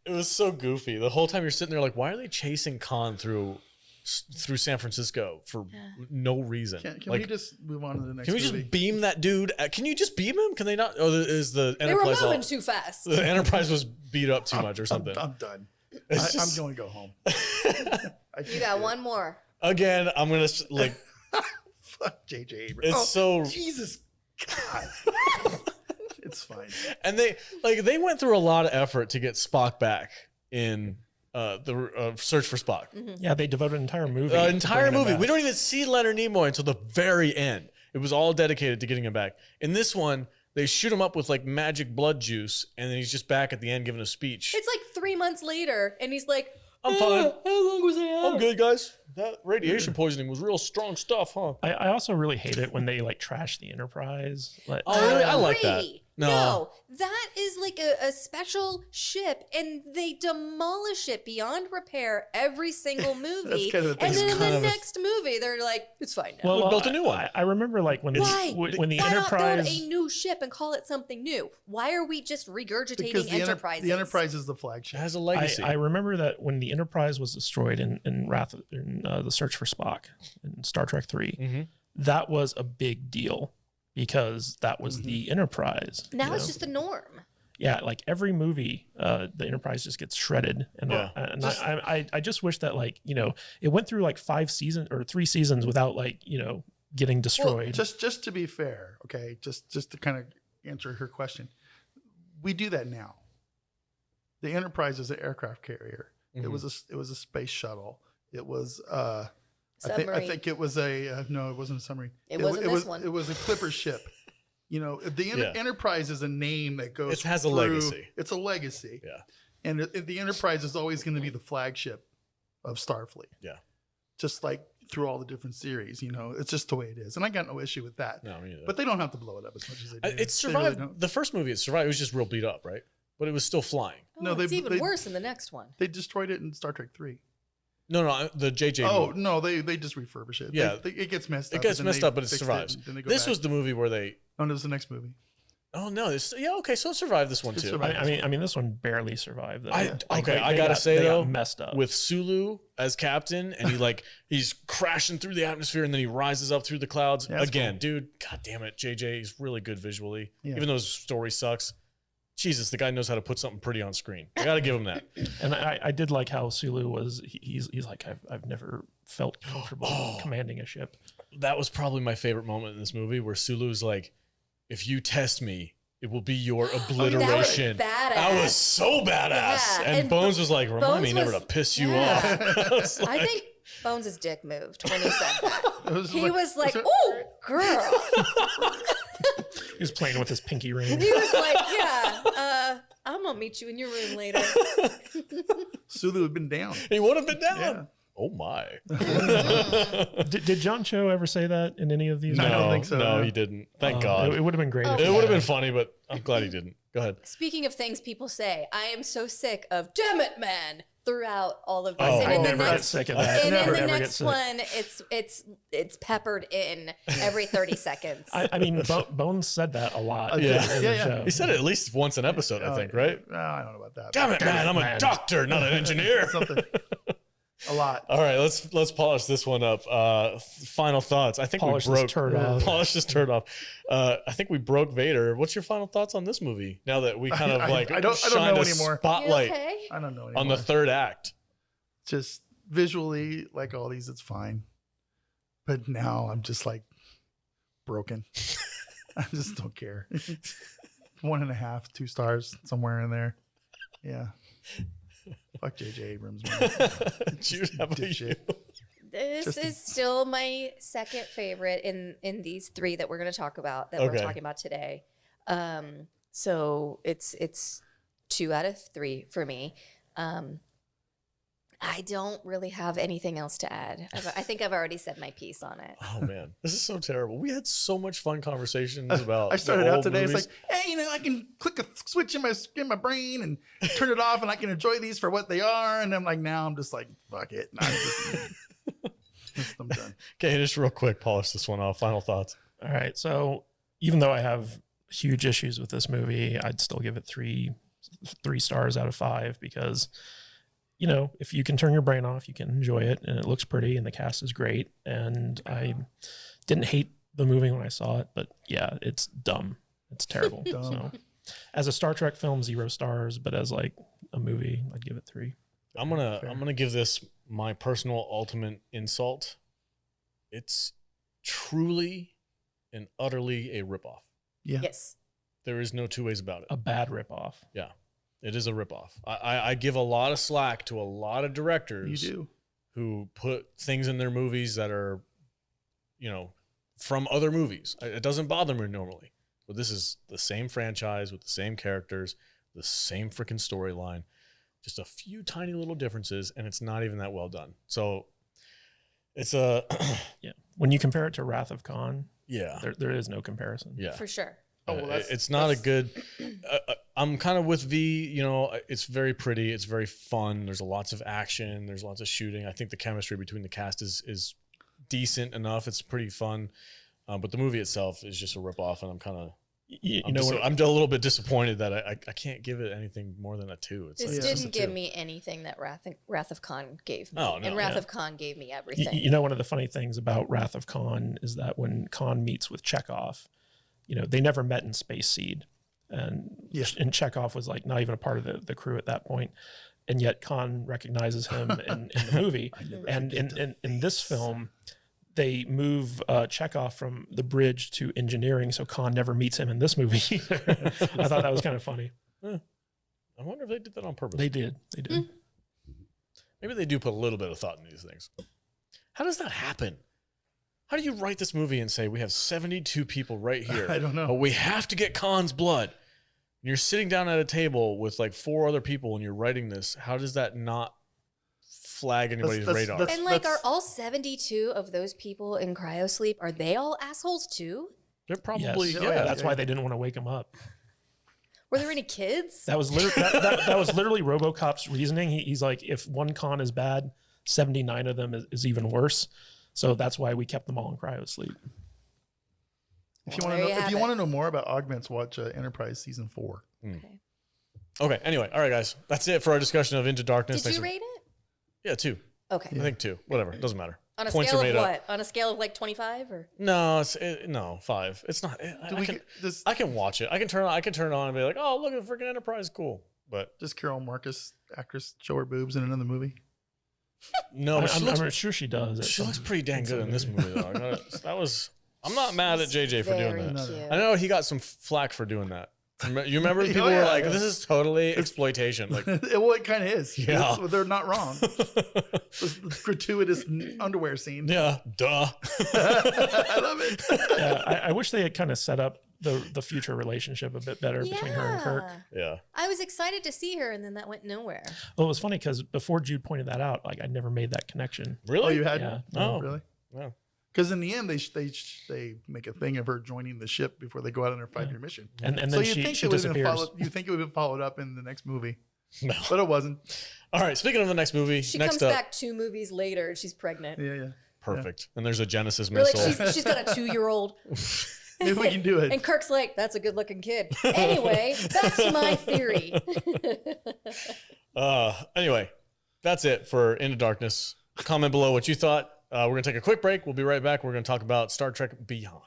It was so goofy. The whole time you're sitting there like, why are they chasing Khan through San Francisco for no reason? Can like, we just move on to the next can we movie? just beam that dude? Can you just beam him? Can they not? Oh, is the They were Enterprise moving all, too fast. the Enterprise was beat up too much or something? I'm done. It's I'm just- going to go home. You got one more. Again, I'm gonna like. Fuck J.J. Abrams. It's so Jesus God. It's It's fine. And they went through a lot of effort to get Spock back in the Search for Spock. Yeah, they devoted an entire movie. We don't even see Leonard Nimoy until the very end. It was all dedicated to getting him back. In this one, they shoot him up with like magic blood juice, and then he's just back at the end giving a speech. It's like 3 months later, and he's like, I'm fine. How long was I out? I'm good, guys. That radiation poisoning was real strong stuff, huh? I also really hate it when they like trash the Enterprise. Like, Oh, really? I like that. No, that is like a special ship, and they demolish it beyond repair every single movie. kind of the And thing. then in kind the of a- next movie, they're like, it's fine now. We built a new one. I remember like when Why? when the Why Enterprise. not build a new ship and call it something new? Why are we just regurgitating Because Enterprise? the Enterprise is the It flagship. has a legacy. I remember that when the Enterprise was destroyed in the Search for Spock in Star Trek 3, Mhm. that was a big deal because that was the Enterprise. Now you it's know? just the norm. Yeah, like every movie, the Enterprise just gets shredded, and, Yeah. I just wish that like it went through like 3 seasons without like getting destroyed. Well, just to be fair, okay, just to kind of answer her question, we do that now. The Enterprise is an aircraft carrier. It was a space shuttle. It was I think it was a no, it wasn't a submarine. It wasn't this one. It was a clipper ship. The Enterprise is a name that goes. It has a through- legacy. It's a legacy. Yeah. And the Enterprise is always going to be the flagship of Starfleet. Yeah. Just like through all the different series, it's just the way it is, and I got no issue with that. No, me neither. But they don't have to blow it up as much as they do. It They really survived. don't. The first movie, it survived. It was just real beat up, right? But it was still flying. No, It's they- even they- worse in the next one. They destroyed it in Star Trek 3. No, the JJ Oh movie. no, they just refurbish it. Yeah. It gets messed up. It gets and then messed they up, but it fixed survives. and then they go This back. was the movie where they. Oh, no, it was the next movie. Oh no! Okay, so it survived this one It too. survived. I mean, this one barely survived. Though. I They gotta say they got though, messed up with Sulu as captain, and he's crashing through the atmosphere, and then he rises up through the clouds Yeah, that's again. Dude, god damn it, JJ is really good visually, Yeah. even though his story sucks. Jesus, the guy knows how to put something pretty on screen. I gotta give him that. And I did like how Sulu was. He's like I've never felt comfortable commanding a ship. That was probably my favorite moment in this movie, where Sulu's like, "If you test me, it will be your obliteration." That was so badass. Yeah, And and Bones was like, "Remind me Bones never was- to piss you yeah. off." I was I like- think Bones' dick moved when he said that. It He was like, it- "Oh, girl." He was playing with his pinky ring. He was like, "Yeah, I'm gonna meet you in your room later." Sulu had been down. He would have been down. Yeah. Oh my. Did John Cho ever say that in any of these? No, I don't No, think so, no, no. he didn't. Thank God. It would have been great. Oh, if It he would have had. been funny, but I'm glad he didn't. Go ahead. Speaking of things people say, I am so sick of "damn it, man" throughout all of this. Oh, and I in the never get next, sick of that. and in Never the ever get next sick. one, it's peppered in every 30 seconds. I mean, Bones said that a lot. Yeah. in the Yeah, yeah. show. He said it at least once an episode, I think, right? I don't know about that. Damn it, man. I'm a man. doctor, not an engineer. Something. A lot. All right, let's polish this one up. Final thoughts. I think Polish we this broke. turd off. Polish this turd off. I think we broke Vader. What's your final thoughts on this movie? Now that we kind of I don't shined know a anymore. You spotlight okay? I don't know anymore. on the third act. Just visually, like all these, it's fine. But now I'm just like broken. I just don't care. 1.5, 2 stars, somewhere in there. Yeah. Fuck J.J. Abrams, man. Jude, how about you? Dipshit. This Just- is still my second favorite in these 3 that we're going to talk about, that we're Okay. talking about today. So it's 2 out of 3 for me. I don't really have anything else to add. I think I've already said my piece on it. Oh man, this is so terrible. We had so much fun conversations about. I started the out old today. movies. It's like, hey, I can click a switch in my brain and turn it off, and I can enjoy these for what they are. And I'm like, now I'm just like, fuck it. I'm done. Okay, just real quick, polish this one off. Final thoughts. All right. So even though I have huge issues with this movie, I'd still give it 3 stars out of 5 because, if you can turn your brain off, you can enjoy it, and it looks pretty, and the cast is great. And I didn't hate the movie when I saw it, but yeah, it's dumb. It's terrible. Dumb. So as a Star Trek film, 0 stars, but as like a movie, I'd give it 3. I'm gonna give this my personal ultimate insult. It's truly and utterly a ripoff. Yeah. Yes. There is no two ways about it. A bad ripoff. Yeah, it is a ripoff. I give a lot of slack to a lot of directors. You do. Who put things in their movies that are, from other movies. It doesn't bother me normally. But this is the same franchise with the same characters, the same freaking storyline, just a few tiny little differences, and it's not even that well done. So it's a... Yeah. When you compare it to Wrath of Kahn, yeah, there is no comparison. Yeah. For sure. Oh, well, it's not a good... I'm kind of with V, it's very pretty. It's very fun. There's lots of action. There's lots of shooting. I think the chemistry between the cast is decent enough. It's pretty fun. But the movie itself is just a ripoff, and I'm kind of... I'm a little bit disappointed that I can't give it anything more than a 2. This didn't give me anything that Wrath of Kahn gave me. Oh, no, and Wrath of Kahn gave me everything. One of the funny things about Wrath of Kahn is that when Kahn meets with Chekhov, they never met in Space Seed. And Chekhov was like not even a part of the crew at that point. And yet Kahn recognizes him in the movie. And in this film, they move Chekhov from the bridge to engineering, so Kahn never meets him in this movie either. I thought that was kind of funny. I wonder if they did that on purpose. They did. Maybe they do put a little bit of thought in these things. How does that happen? How do you write this movie and say, we have 72 people right here? I don't know. But we have to get Khan's blood. And you're sitting down at a table with like 4 other people and you're writing this. How does that not flag anybody's radar? And like, are all 72 of those people in cryosleep, are they all assholes too? They're probably, yes. Yeah. That's why they didn't want to wake him up. Were there any kids? That was literally, that was literally RoboCop's reasoning. He's like, if one Khan is bad, 79 of them is even worse. So that's why we kept them all in cryosleep. If you want to know more about augments, watch Enterprise season 4. Okay. Anyway, all right, guys, that's it for our discussion of Into Darkness. Did you rate it? Yeah, 2. Okay. I think 2. Whatever. It doesn't matter. On a Points scale are of made what? up. On a scale of like 25 or? No, no, 5. It's not. I can watch it. I can turn it on and be like, oh, look at the freaking Enterprise, cool. But does Carol Marcus, actress, show her boobs in another movie? No, I'm sure she does. She looks pretty dang good in this movie, though. I'm not mad at JJ for doing that. Cute. I know he got some flack for doing that. You remember people were like, this is totally exploitation. Like, well, it kind of is. Yeah. They're not wrong. This gratuitous underwear scene. Yeah, duh. I love it. Yeah, I wish they had kind of set up the future relationship a bit better between her and Kirk. Yeah. I was excited to see her, and then that went nowhere. Well, it was funny because before Jude pointed that out, like I never made that connection. Really? Oh, you had? Yeah. No. Really? No. Because in the end, they make a thing of her joining the ship before they go out on their 5-year mission. And so then you she think it would have been disappears. you think it would have been followed up in the next movie, No. but it wasn't. All right. Speaking of the next movie, She next comes up, back 2 movies later, and she's pregnant. Yeah. perfect. And there's a Genesis We're like, missile. she's got a 2-year-old. Maybe we can do it. And Kirk's like, that's a good-looking kid. Anyway, back to my theory. Anyway, that's it for Into Darkness. Comment below what you thought. We're going to take a quick break. We'll be right back. We're going to talk about Star Trek Beyond.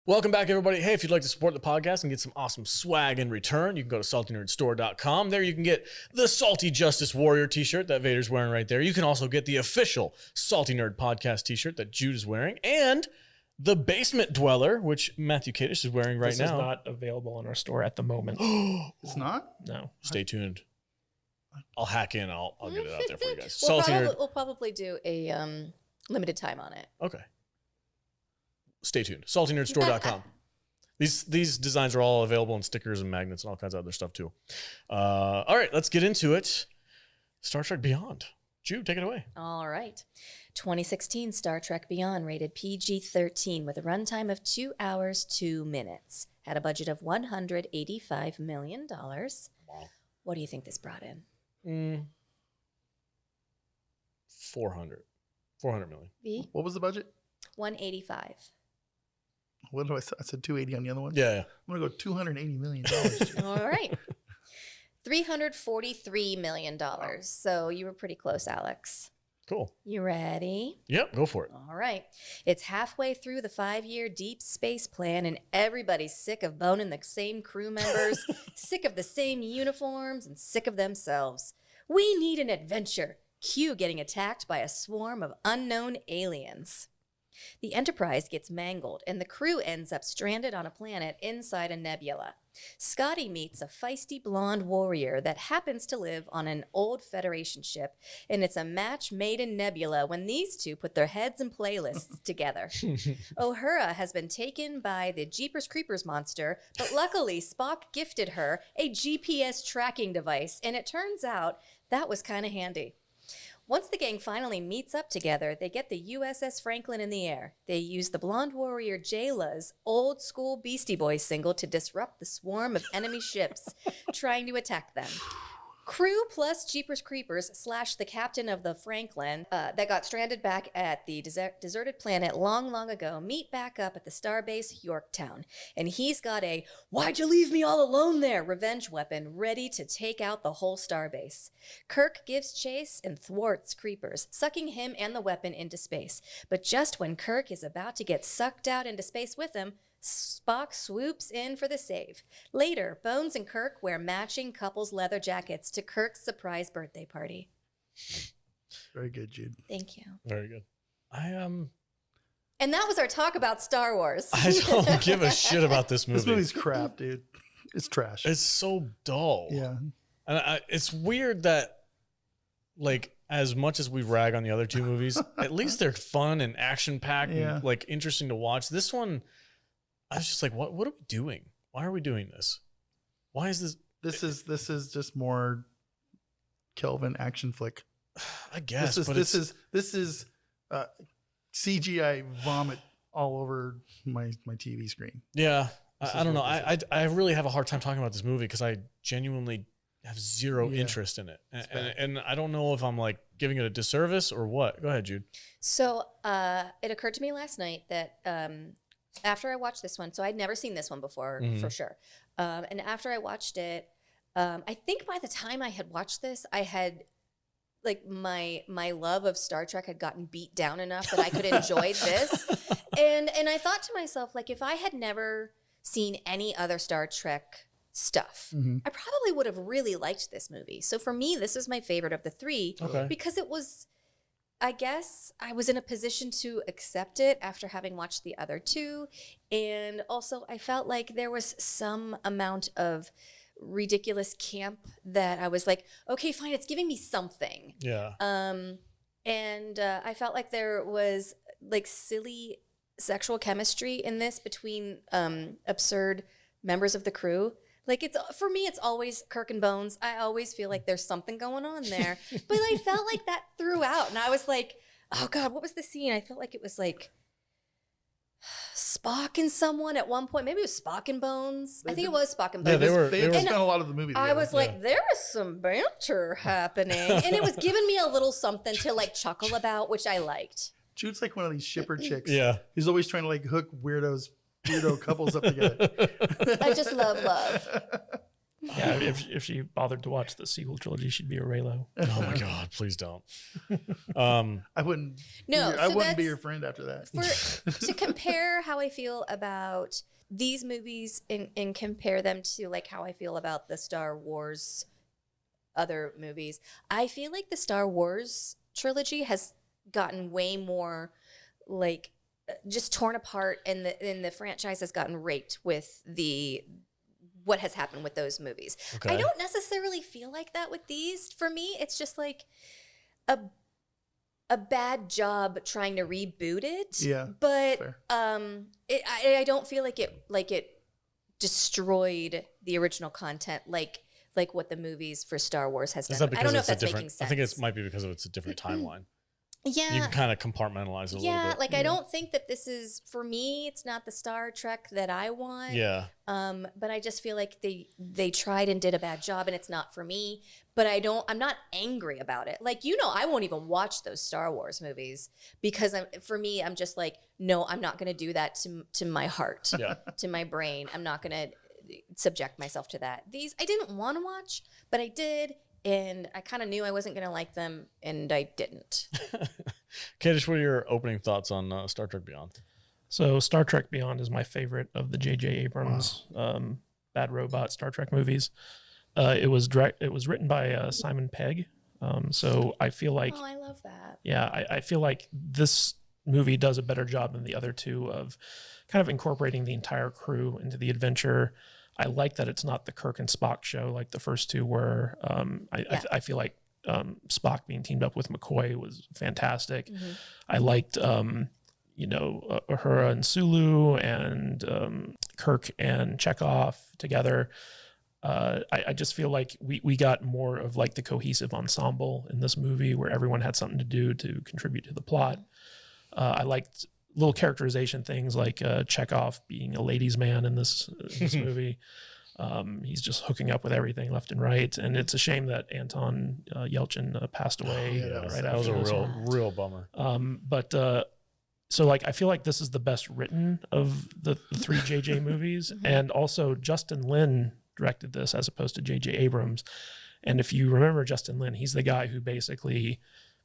Welcome back, everybody. Hey, if you'd like to support the podcast and get some awesome swag in return, you can go to saltynerdstore.com. There you can get the Salty Justice Warrior t-shirt that Vader's wearing right there. You can also get the official Salty Nerd Podcast t-shirt that Jude is wearing, and the Basement Dweller, which Matthew Kadish is wearing right This now. is not available in our store at the moment. It's not? No. Stay tuned. I'll hack in. I'll get it out there for you guys. We'll probably do a limited time on it. Okay. Stay tuned. SaltyNerdStore.com. These designs are all available in stickers and magnets and all kinds of other stuff too. All right, let's get into it. Star Trek Beyond. Jude, take it away. All right. 2016 Star Trek Beyond, rated PG-13 with a runtime of 2 hours, 2 minutes. Had a budget of $185 million. Wow. What do you think this brought in? 400 million. V? What was the budget? 185. What did I say? I said 280 on the other one? Yeah. I'm going to go $280 million. All right. $343 million. So you were pretty close, Alex. Cool. You ready? Yep, go for it. All right. It's halfway through the 5-year deep space plan, and everybody's sick of boning the same crew members, sick of the same uniforms, and sick of themselves. We need an adventure. Q getting attacked by a swarm of unknown aliens. The Enterprise gets mangled, and the crew ends up stranded on a planet inside a nebula. Scotty meets a feisty blonde warrior that happens to live on an old Federation ship, and it's a match made in Nebula when these two put their heads and playlists together. Uhura has been taken by the Jeepers Creepers monster, but luckily Spock gifted her a GPS tracking device, and it turns out that was kind of handy. Once the gang finally meets up together, they get the USS Franklin in the air. They use the blonde warrior Jayla's old school Beastie Boys single to disrupt the swarm of enemy ships trying to attack them. Crew plus Jeepers Creepers / the captain of the Franklin that got stranded back at the deserted planet long ago meet back up at the starbase Yorktown. And he's got a "why'd you leave me all alone there" revenge weapon ready to take out the whole starbase. Kirk gives chase and thwarts Creepers, sucking him and the weapon into space. But just when Kirk is about to get sucked out into space with him, Spock swoops in for the save. Later, Bones and Kirk wear matching couples leather jackets to Kirk's surprise birthday party. Very good, Jude. Thank you. Very good. And that was our talk about Star Wars. I don't give a shit about this movie. This movie's crap, dude. It's trash. It's so dull. Yeah. And it's weird that, like, as much as we rag on the other two movies, at least they're fun and action-packed and, like, interesting to watch. This one, I was just like, what are we doing? Why are we doing this? Why is this? This is just more Kelvin action flick. I guess. This is CGI vomit all over my TV screen. Yeah. I don't know. I really have a hard time talking about this movie because I genuinely have zero interest in it. And I don't know if I'm like giving it a disservice or what. Go ahead, Jude. So it occurred to me last night that after I watched this one, so I'd never seen this one before, for sure. And after I watched it, I think by the time I had watched this, I had, like, my love of Star Trek had gotten beat down enough that I could enjoy this. And I thought to myself, like, if I had never seen any other Star Trek stuff, I probably would have really liked this movie. So for me, this is my favorite of the three because it was, I guess I was in a position to accept it after having watched the other two. And also I felt like there was some amount of ridiculous camp that I was like, okay, fine, it's giving me something. Yeah. And I felt like there was like silly sexual chemistry in this between absurd members of the crew. Like, it's, for me, it's always Kirk and Bones. I always feel like there's something going on there. But I felt like that throughout. And I was like, oh, God, what was the scene? I felt like it was like Spock and someone at one point. Maybe it was Spock and Bones. I think it was Spock and Bones. Yeah, they spent a lot of the movie together. I was like, there was some banter happening. And it was giving me a little something to, like, chuckle about, which I liked. Jude's like one of these shipper chicks. Yeah. He's always trying to, like, hook weirdo couples up together. I just love love. Yeah, if she bothered to watch the sequel trilogy, she'd be a Raylo. Oh my God, please don't. I wouldn't. No, I wouldn't be your friend after that. To compare how I feel about these movies and compare them to like how I feel about the Star Wars other movies, I feel like the Star Wars trilogy has gotten way more like just torn apart, and the franchise has gotten raped with what has happened with those movies. Okay. I don't necessarily feel like that with these. For me, it's just like a bad job trying to reboot it. Yeah, but I don't feel like it destroyed the original content like what the movies for Star Wars has done. I don't know if that's making sense. I think it might be because it's a different timeline. Yeah. You can kind of compartmentalize it a little bit. Yeah, like I don't think that this is, for me, it's not the Star Trek that I want. Yeah. But I just feel like they tried and did a bad job, and it's not for me. But I'm not angry about it. Like, I won't even watch those Star Wars movies because for me, I'm just like, no, I'm not going to do that to my heart, to my brain. I'm not going to subject myself to that. These I didn't want to watch, but I did. And I kind of knew I wasn't going to like them, and I didn't. Kadish, what are your opening thoughts on Star Trek Beyond? So Star Trek Beyond is my favorite of the J.J. Abrams Bad Robot Star Trek movies. It was written by Simon Pegg. So I feel like... Oh, I love that. Yeah, I feel like this movie does a better job than the other two of kind of incorporating the entire crew into the adventure. I like that it's not the Kirk and Spock show like the first two were. I feel like Spock being teamed up with McCoy was fantastic. I liked, Uhura and Sulu and Kirk and Chekhov together. I just feel like we got more of like the cohesive ensemble in this movie where everyone had something to do to contribute to the plot. I liked little characterization things like Chekhov being a ladies' man in this movie. He's just hooking up with everything left and right. And it's a shame that Anton Yelchin passed away that was a real bummer. So like, I feel like this is the best written of the three JJ movies. And also Justin Lin directed this as opposed to JJ Abrams. And if you remember Justin Lin, he's the guy who basically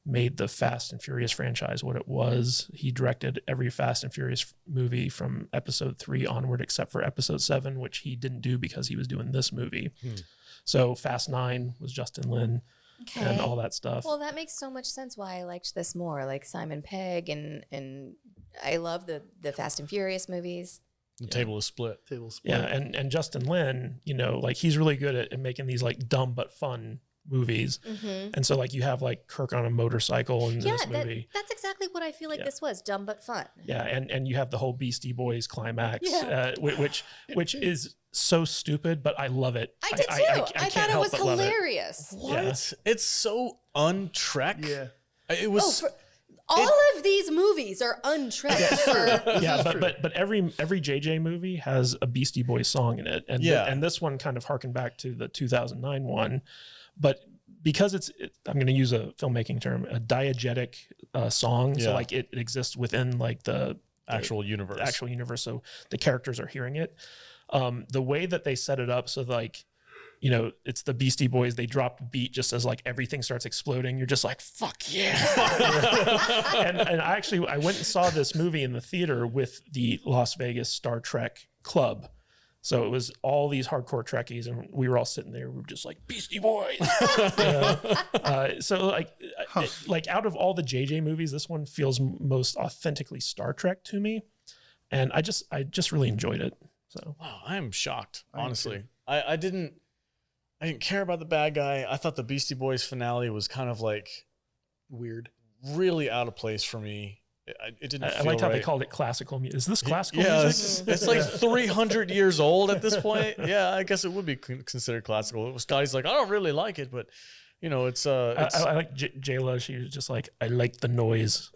made the Fast and Furious franchise what it was. He directed every Fast and Furious movie from episode 3 onward, except for episode 7, which he didn't do because he was doing this movie. So Fast 9 was Justin Lin and all that stuff. Well, that makes so much sense why I liked this more, like Simon Pegg, and I love the Fast and Furious movies. The table is split. Yeah, and Justin Lin, like he's really good at making these like dumb but fun movies. And so like you have like Kirk on a motorcycle in this movie. That's exactly what I feel like this was, dumb but fun. Yeah, and you have the whole Beastie Boys climax, which is so stupid, but I love it. I did too. I thought it was hilarious. What? Yeah. It's so un-Trek. Yeah. It was... All of these movies are untracked. But every JJ movie has a Beastie Boys song in it, and this one kind of harkened back to the 2009 one, but because I'm going to use a filmmaking term, a diegetic song, so like it exists within like the actual universe. So the characters are hearing it. The way that they set it up, so like, it's the Beastie Boys. They drop a beat just as like everything starts exploding. You're just like, fuck yeah. and I went and saw this movie in the theater with the Las Vegas Star Trek Club. So it was all these hardcore Trekkies, and we were all sitting there. We were just like, Beastie Boys. So like out of all the JJ movies, this one feels most authentically Star Trek to me. And I just really enjoyed it. So wow, I am shocked, honestly. I didn't care about the bad guy. I thought the Beastie Boys finale was kind of like weird, really out of place for me. It didn't. I liked how right. they called it classical music. Is this classical music? It's like 300 years old at this point. Yeah, I guess it would be considered classical. Scotty's like, I don't really like it, but it's. I like Jayla. She was just like, I like the noise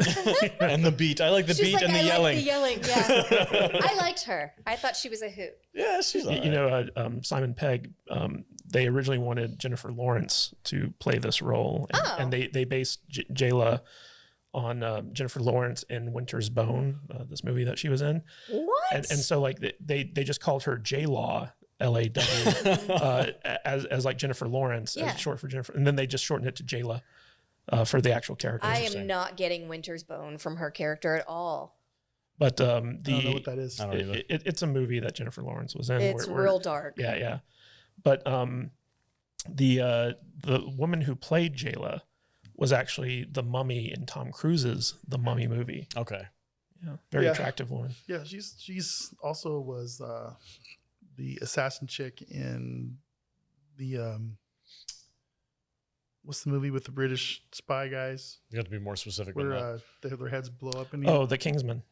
and the beat. I like the beat and the yelling. Like the yelling, yeah. I liked her. I thought she was a hoot. Yeah, she's. All right. Simon Pegg. They originally wanted Jennifer Lawrence to play this role, and they based Jayla on Jennifer Lawrence in Winter's Bone, this movie that she was in. What? And so like they just called her J-Law, L-A-W, as like Jennifer Lawrence, as short for Jennifer, and then they just shortened it to Jayla for the actual character. I am not getting Winter's Bone from her character at all. But I don't know what that is. It's a movie that Jennifer Lawrence was in. It's real dark. Yeah. But the woman who played Jayla was actually the mummy in Tom Cruise's The Mummy movie. Okay. Yeah. Very attractive woman. Yeah, she's also was the assassin chick in the what's the movie with the British spy guys? You have to be more specific. Where their heads blow up in the Kingsman.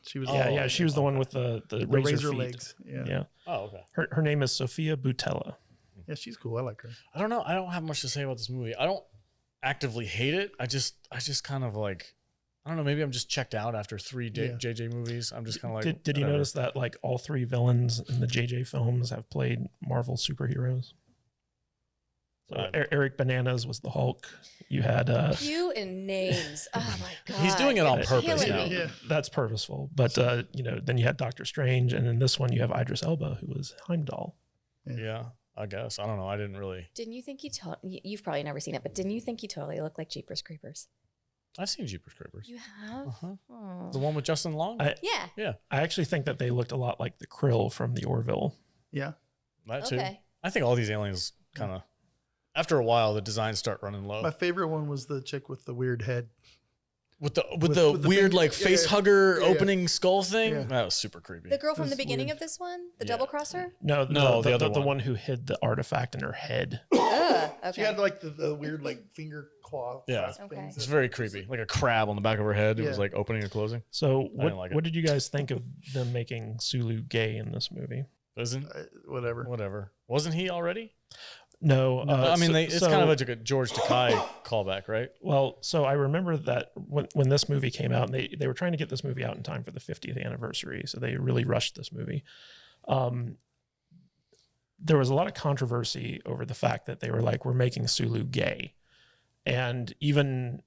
She was she was the one with the razor feet. legs. Yeah. Oh, okay. Her name is Sophia Boutella. Yeah, she's cool. I like her. I don't know. I don't have much to say about this movie. I don't actively hate it. I just kind of like, I don't know. Maybe I'm just checked out after 3 JJ movies. I'm just kind of like. Did you notice that like all 3 villains in the JJ films have played Marvel superheroes? So Eric Bananas was the Hulk. You had you and names. Oh my god. He's doing it on purpose now. Yeah, that's purposeful. But then you had Doctor Strange, and in this one you have Idris Elba, who was Heimdall. Yeah, I guess. I don't know. I didn't really. Didn't you think you've probably never seen it, but didn't you think he totally looked like Jeepers Creepers? I've seen Jeepers Creepers. You have? Uh-huh. Oh. The one with Justin Long? Yeah. I actually think that they looked a lot like the Krill from the Orville. Yeah. That too. I think all these aliens kind of, after a while, the designs start running low. My favorite one was the chick with the weird head. With the weird finger- like face hugger yeah. opening skull thing. Yeah. That was super creepy. The girl from the That's beginning weird. of this one, the Yeah. double crosser. No, the other the one. one who hid the artifact in her head. Ugh, She okay. had like the weird like finger claw. Yeah. clasp Okay. things It's that- very creepy, like a crab on the back of her head. It was Yeah. like opening and closing. So didn't like it. what did you guys think of them making Sulu gay in this movie? Isn't whatever. Wasn't he already? No, I mean, it's kind of so- like a George Takei callback, right? Well, so I remember that when this movie came out, and they were trying to get this movie out in time for the 50th anniversary, so they really rushed this movie. There was a lot of controversy over the fact that they were like, we're making Sulu gay. And even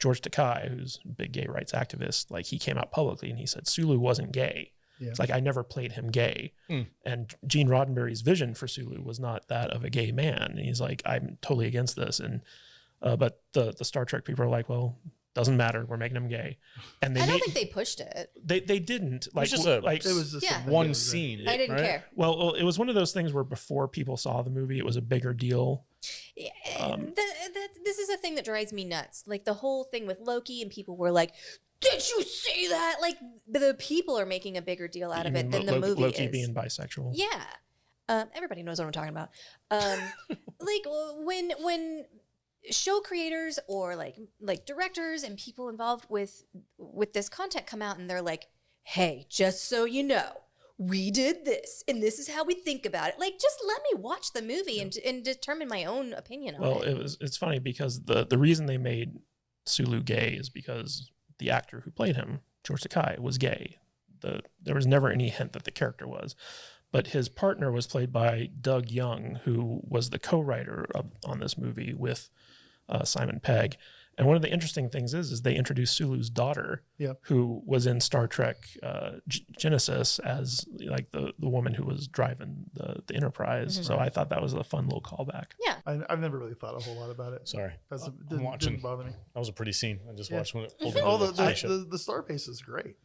George Takei, who's a big gay rights activist, like he came out publicly and he said Sulu wasn't gay. Yeah. It's like, I never played him gay. And Gene Roddenberry's vision for Sulu was not that of a gay man. And he's like, I'm totally against this. And but the Star Trek people are like, well, doesn't matter. We're making him gay. And I don't think they pushed it. they didn't. was just a- like It was just Yeah. something One that was scene. I didn't right? care. well, it was one of those things where before people saw the movie, it was a bigger deal. Yeah, this is a thing that drives me nuts. Like the whole thing with Loki, and people were like, "Did you see that?" Like the people are making a bigger deal out of You it mean than the movie Loki is. being bisexual. Yeah, everybody knows what I'm talking about. Like when show creators or like directors and people involved with this content come out and they're like, "Hey, just so you know, we did this and this is how we think about it." Like, just let me watch the movie and determine my own opinion on Well, it. it's funny because the reason they made Sulu gay is because the actor who played him, George Takei, was gay. There was never any hint that the character was. But his partner was played by Doug Young, who was the co-writer on this movie with Simon Pegg. And one of the interesting things is they introduced Sulu's daughter, Yeah. who was in Star Trek Genesis as like the woman who was driving the Enterprise. Mhm. So I thought that was a fun little callback. Yeah. I've never really thought a whole lot about it. Sorry, Didn't watching. bother me. that was a pretty scene. I just Yeah. watched when it pulled Oh, into the spaceship. the star base is great.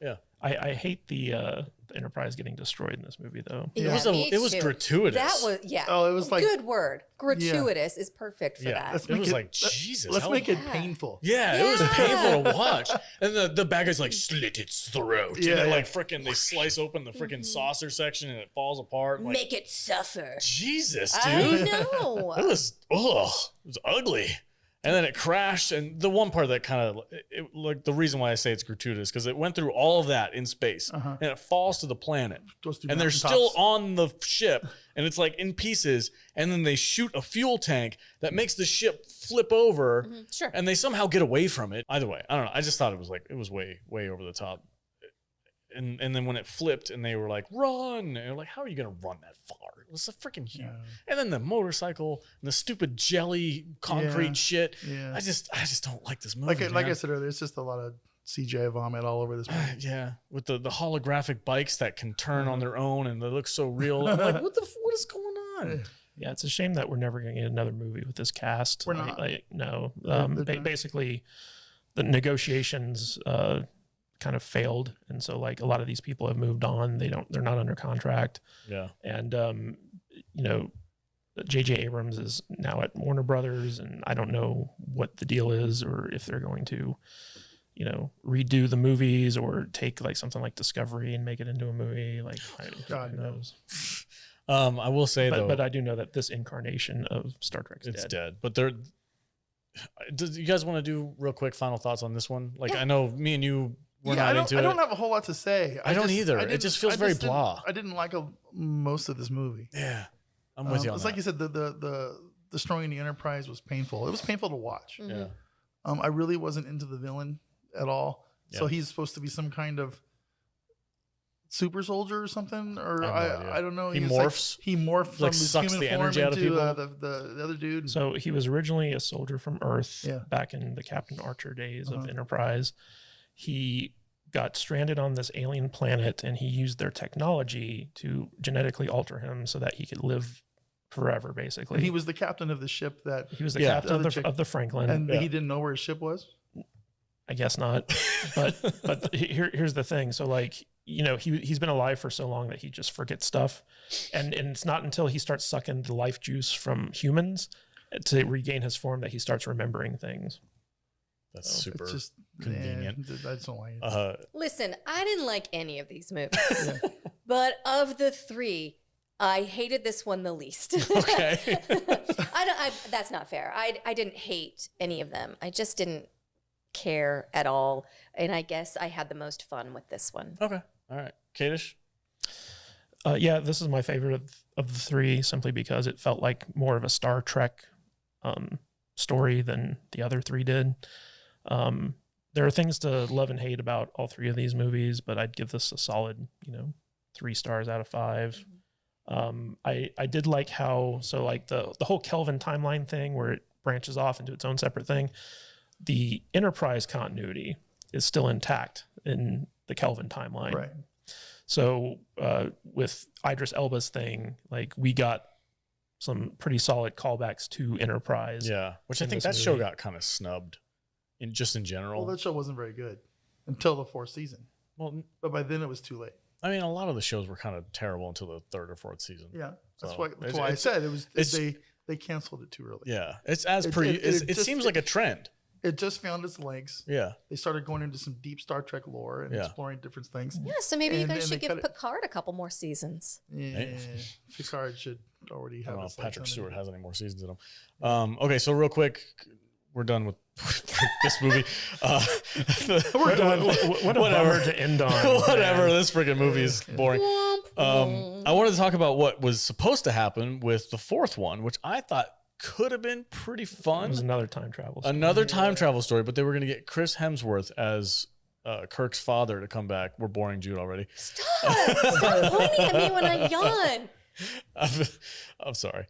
I hate the Enterprise getting destroyed in this movie, though. Yeah. It was me too. gratuitous. That was Oh, it was like good word. Gratuitous is perfect for Yeah. that. It was like, Jesus, Let's how- make it Yeah. painful. Yeah, it was Yeah. painful to watch. And the bad guy's like, slit its throat. Yeah, and then yeah. like freaking they slice open the freaking saucer section and it falls apart. Like, Make it suffer. Jesus, I dude. know. It was ugly. And then it crashed. And the one part that kind of like the reason why I say it's gratuitous because it went through all of that in space Uh-huh. and it falls to the planet. Goes through And they're mountaintops. still on the ship and it's like in pieces. And then they shoot a fuel tank that makes the ship flip over. Mhm, sure. And they somehow get away from it. Either way, I don't know. I just thought it was way over the top. And then when it flipped and they were like, run, and they're like, how are you gonna run that far? It was a freaking huge. Yeah. And then the motorcycle and the stupid jelly concrete Yeah. shit. Yeah. I just don't like this movie. like I man. said earlier, it's just a lot of CGI vomit all over this movie. Yeah, with the holographic bikes that can turn on their own and they look so real. I'm like, what is going on? Yeah, it's a shame that we're never going to get another movie with this cast. We're not. No. They're done. Basically, the negotiations kind of failed, and so like a lot of these people have moved on. They're not under contract, Yeah, and J.J. Abrams is now at Warner Brothers, and I don't know what the deal is or if they're going to, redo the movies or take like something like Discovery and make it into a movie. Like, God who knows? I will say though, But I do know that this incarnation of Star Trek is it's dead. dead. But there. Do you guys want to do real quick final thoughts on this one? Like Yeah. I know me and you were Yeah, not into it. I don't have a whole lot to say. I don't either. It didn't- just feels very didn't- blah. I didn't like most of this movie. Yeah, I'm with you on It's that. like you said, the destroying the Enterprise was painful. It was painful to watch. Mhm. Yeah. I really wasn't into the villain at all. So Yeah. he's supposed to be some kind of super soldier or something, or I have no idea. I don't know. He was morphs? Like, he morphed from Like his sucks human the form energy out of into people? the other dude. So he was originally a soldier from Earth Yeah. back in the Captain Archer days of Uh-huh. Enterprise. He got stranded on this alien planet and he used their technology to genetically alter him so that he could live forever, basically. And he was the captain of the ship that, He was the Yeah. captain The of other the, chick- of the Franklin. and Yeah. he didn't know where his ship was. I guess not. But here's the thing. So like, he's been alive for so long that he just forgets stuff. And it's not until he starts sucking the life juice from humans to regain his form that he starts remembering things. That's So super It's just convenient. I just don't like it. Listen, I didn't like any of these movies, Yeah. but of the three, I hated this one the least. Okay. That's not fair. I didn't hate any of them. I just didn't care at all. And I guess I had the most fun with this one. Okay. All right. Kadish? Yeah, this is my favorite of the three, simply because it felt like more of a Star Trek story than the other three did. There are things to love and hate about all three of these movies, but I'd give this a solid, 3 stars out of 5. I did like how, so like the whole Kelvin timeline thing where it branches off into its own separate thing, the Enterprise continuity is still intact in the Kelvin timeline. Right. So with Idris Elba's thing, like we got some pretty solid callbacks to Enterprise. Yeah. Which I in think this that show movie. got kind of snubbed in general. Well, that show wasn't very good until the 4th season. Well, But by then it was too late. I mean, a lot of the shows were kind of terrible until the 3rd or 4th season. Yeah. That's So, why I said it was it's- they canceled it too early. Yeah. It's as It- per it- it it just- seems like a trend. It just found its legs. Yeah. They started going into some deep Star Trek lore and Yeah. exploring different things. Yeah, so maybe you And- guys and should they give cut it- Picard a couple more seasons. Yeah, Picard should already I have don't know its if legs Patrick under Stewart it. has any more seasons in him. Okay, so real quick, we're done with this movie. We're done. What a bummer to end on. Whatever. man. This freaking movie is boring. I wanted to talk about what was supposed to happen with the 4th one, which I thought could have been pretty It was fun. another time travel. story. Another time travel story, but they were going to get Chris Hemsworth as Kirk's father to come back. We're boring Jude already. Stop pointing at me when I yawn. I'm sorry.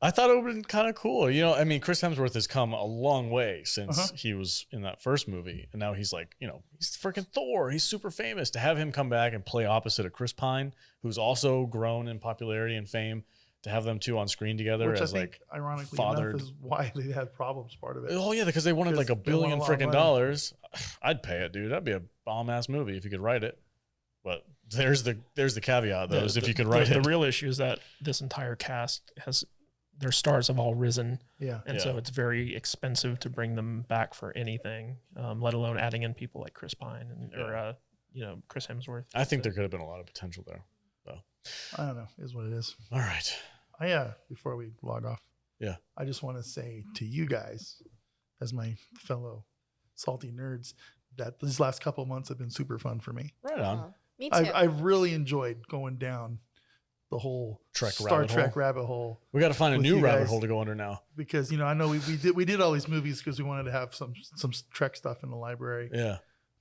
I thought it would have been kind of cool. I mean, Chris Hemsworth has come a long way since he was in that first movie. And now he's like, he's freaking Thor. He's super famous. To have him come back and play opposite of Chris Pine, who's also grown in popularity and fame, to have them two on screen together Which I as think, like ironically fathered. enough, is why they had problems. Part of it. Oh yeah, because they wanted like Because $1 they want billion a lot of freaking money. dollars. I'd pay it, dude. That'd be a bomb ass movie if you could write it. But there's the caveat though, is if you could write the it. real issue is that this entire cast their stars have all risen. Yeah. And so it's very expensive to bring them back for anything, let alone adding in people like Chris Pine or Chris Hemsworth. I think there could have been a lot of potential there. So, I don't know. Is what it is. all right. Before we log off, Yeah. I just want to say to you guys, as my fellow salty nerds, that these last couple of months have been super fun for me. Right on. Oh, me too. I've really enjoyed going down the whole Trek Star rabbit Trek hole. rabbit hole We got to find a with new you rabbit guys. hole to go under now. because I know we did all these movies because we wanted to have some Trek stuff in the library, Yeah.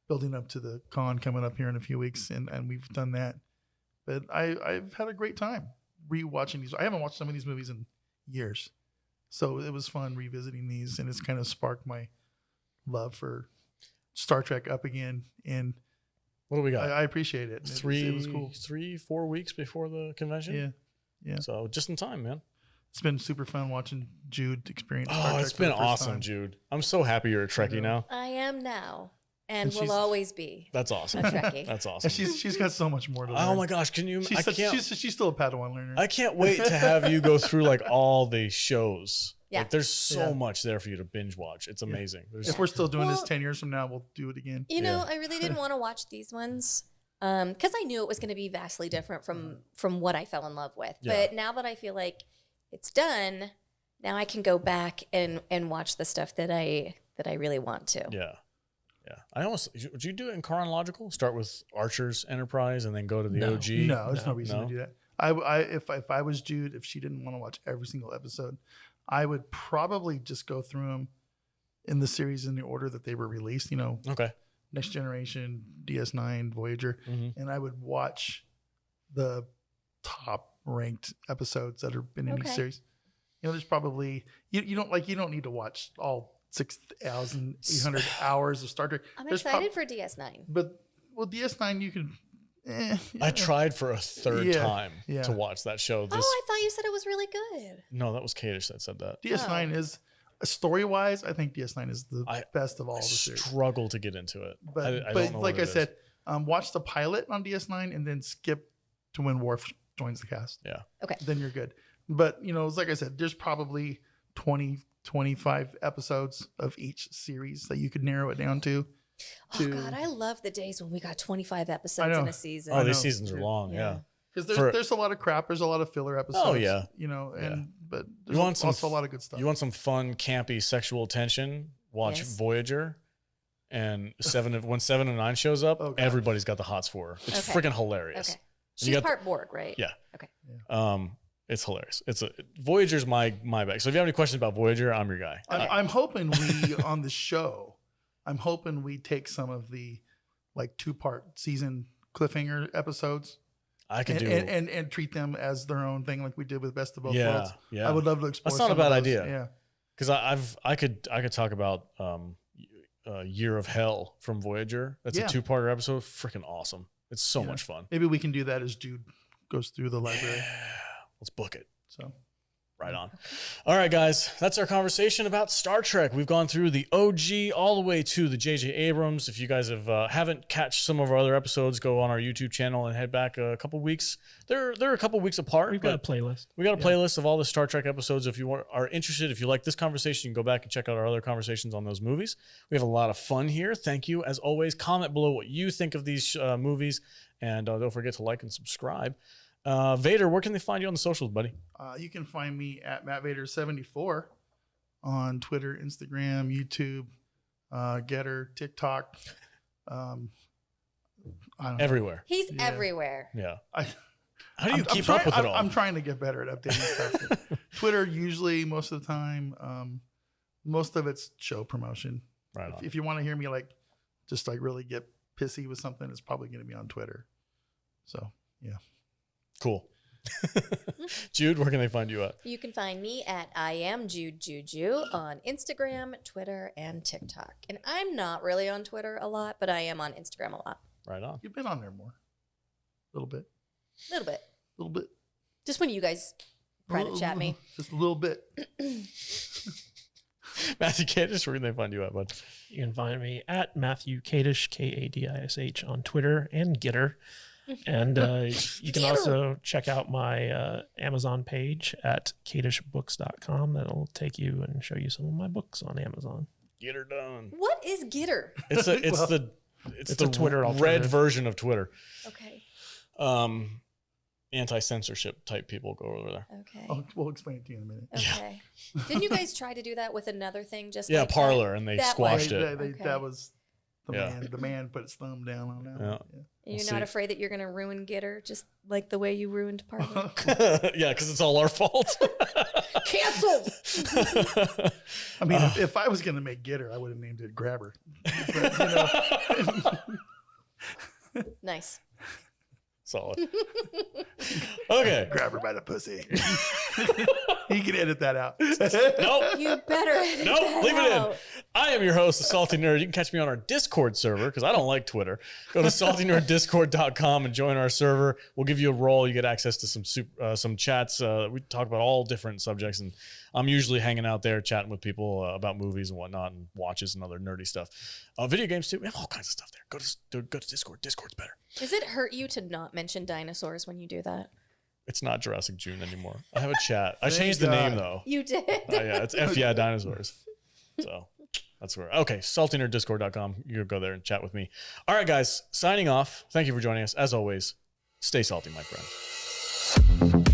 building up to the con coming up here in a few weeks, and we've done that. But I've had a great time rewatching these. I haven't watched some of these movies in years, so it was fun revisiting these, and it's kind of sparked my love for Star Trek up again, and What do we got? I appreciate it. It was cool. 3-4 weeks before the convention. Yeah. So just in time, man. It's been super fun watching Jude experience. Star Oh, Trek it's for the been first awesome, time. Jude. I'm so happy you're a Trekkie know. now. I am now and And she's- will always be That's awesome. a Trekkie. That's And awesome. she's got so much more to learn. Oh my gosh, can you? I can't. She's still a Padawan learner. I can't wait to have you go through like all the shows. Yeah. Like, there's so Yeah. much there for you to binge watch. It's amazing. There's, If we're still doing this Well- 10 years from now, we'll do it again. You know, Yeah. I really didn't want to watch these ones because I knew it was going to be vastly different from what I fell in love with. Yeah. But now that I feel like it's done, now I can go back and watch the stuff that I really want to. yeah. Yeah. I almost, would you do it in chronological? Start with Archer's Enterprise and then go to the No. OG? No, there's no reason No? to do that. If I was Jude, if she didn't want to watch every single episode, I would probably just go through them in the series in the order that they were released. Okay. Next Generation, DS9, Voyager, Mhm. and I would watch the top ranked episodes that have been in each Okay. series. There's probably you don't need to watch all 6,800 hours of Star Trek. I'm There's excited for DS9. but DS9 you can. I tried for a third Yeah, time yeah. to watch that show. Oh, This I thought you said it was really good. No, that was Kadish that said that. DS9 is story wise. I think DS9 is the best of all I the series. struggle to get into it. But I don't know like what I it is. said, watch the pilot on DS9 and then skip to when Worf joins the cast. Yeah. Okay. Then you're good. But it's like I said, there's probably 20, 25 episodes of each series that you could narrow it down to. Oh God, I love the days when we got 25 episodes know. in a season. Oh, these know. seasons are long. Yeah. Because For- there's a lot of crap. There's a lot of filler episodes. Oh, yeah. You know, and Yeah. but You there's want some also a lot of good stuff. You want some fun, campy sexual tension? Watch Yes. Voyager. And when 7 and 9 shows up, Oh, God. everybody's got the hots for her. It's Okay. freaking hilarious. Okay. You She's got- part Borg, right? Yeah. Okay. It's hilarious. Voyager's my bag. So if you have any questions about Voyager, I'm your guy. I'm hoping we on the show, I'm hoping we take some of the like 2-part season cliffhanger episodes I could and treat them as their own thing, like we did with Best of Both Yeah, Worlds. yeah. I would love to explore. That's not a some bad of those. idea. Yeah. because I could talk about Year of Hell from Voyager. That's a 2-parter episode. Freaking awesome. It's so much fun. Maybe we can do that as Jude goes through the library. Let's book it. So Right on. All right, guys. That's our conversation about Star Trek. We've gone through the OG all the way to the J.J. Abrams. If you guys haven't catched some of our other episodes, go on our YouTube channel and head back a couple weeks. They're a couple weeks apart. We've got a playlist. We got a playlist of all the Star Trek episodes. If you are interested, if you like this conversation, you can go back and check out our other conversations on those movies. We have a lot of fun here. Thank you. As always, comment below what you think of these movies. And don't forget to like and subscribe. Vader, where can they find you on the socials, buddy? you can find me at MattVader74 on Twitter, Instagram, YouTube, Getter, TikTok. I don't know. Everywhere. He's everywhere. Yeah. I, How do you keep trying, up with it all? I'm trying to get better at updating stuff. Twitter, usually, most of the time. Most of it's show promotion. Right on. If you want to hear me just really get pissy with something, it's probably going to be on Twitter. So, yeah. Cool. Jude, where can they find you at? You can find me at I am Jude Juju on Instagram, Twitter, and TikTok. And I'm not really on Twitter a lot, but I am on Instagram a lot. Right on. You've been on there more. A little bit. A little bit. A little bit. Just when you guys private chat me. Just a little bit. Matthew Kadish, where can they find you at, bud? You can find me at Matthew Kadish, Kadish on Twitter and Getter. And you can also check out my Amazon page at kadishbooks.com. That'll take you and show you some of my books on Amazon. Get her done. What is Gitter? It's the a Twitter red alternative. version of Twitter. Okay. Anti-censorship type people go over there. Okay. We'll explain it to you in a minute. Okay. Didn't you guys try to do that with another thing? Just Yeah, like Parlor, that? and they That squashed one. it. Okay. That was the Yeah. man. The man put his thumb down on that. Yeah. One. Yeah. You're We'll not see. afraid that you're going to ruin Gitter just like the way you ruined Parlor? Yeah, because it's all our fault. Canceled! I mean, if I was going to make Getter, I would have named it Grabber. But, Nice. Solid. Okay. Grab her by the pussy. You can edit that out. Nope. You better. Nope, leave it in. I am your host, the Salty Nerd. You can catch me on our Discord server because I don't like Twitter. Go to saltynerd.discord.com and join our server. We'll give you a role. You get access to some chats. We talk about all different subjects, and I'm usually hanging out there chatting with people about movies and whatnot, and watches and other nerdy stuff. Video games too. We have all kinds of stuff there. Go to Discord. Discord's better. Does it hurt you to not mention dinosaurs when you do that? It's not Jurassic June anymore. I have a chat. I Thank changed the God. name though. You did. Yeah, it's F yeah dinosaurs. So that's where. Okay, saltynerdiscord.com. You can go there and chat with me. All right, guys, signing off. Thank you for joining us. As always, stay salty, my friends.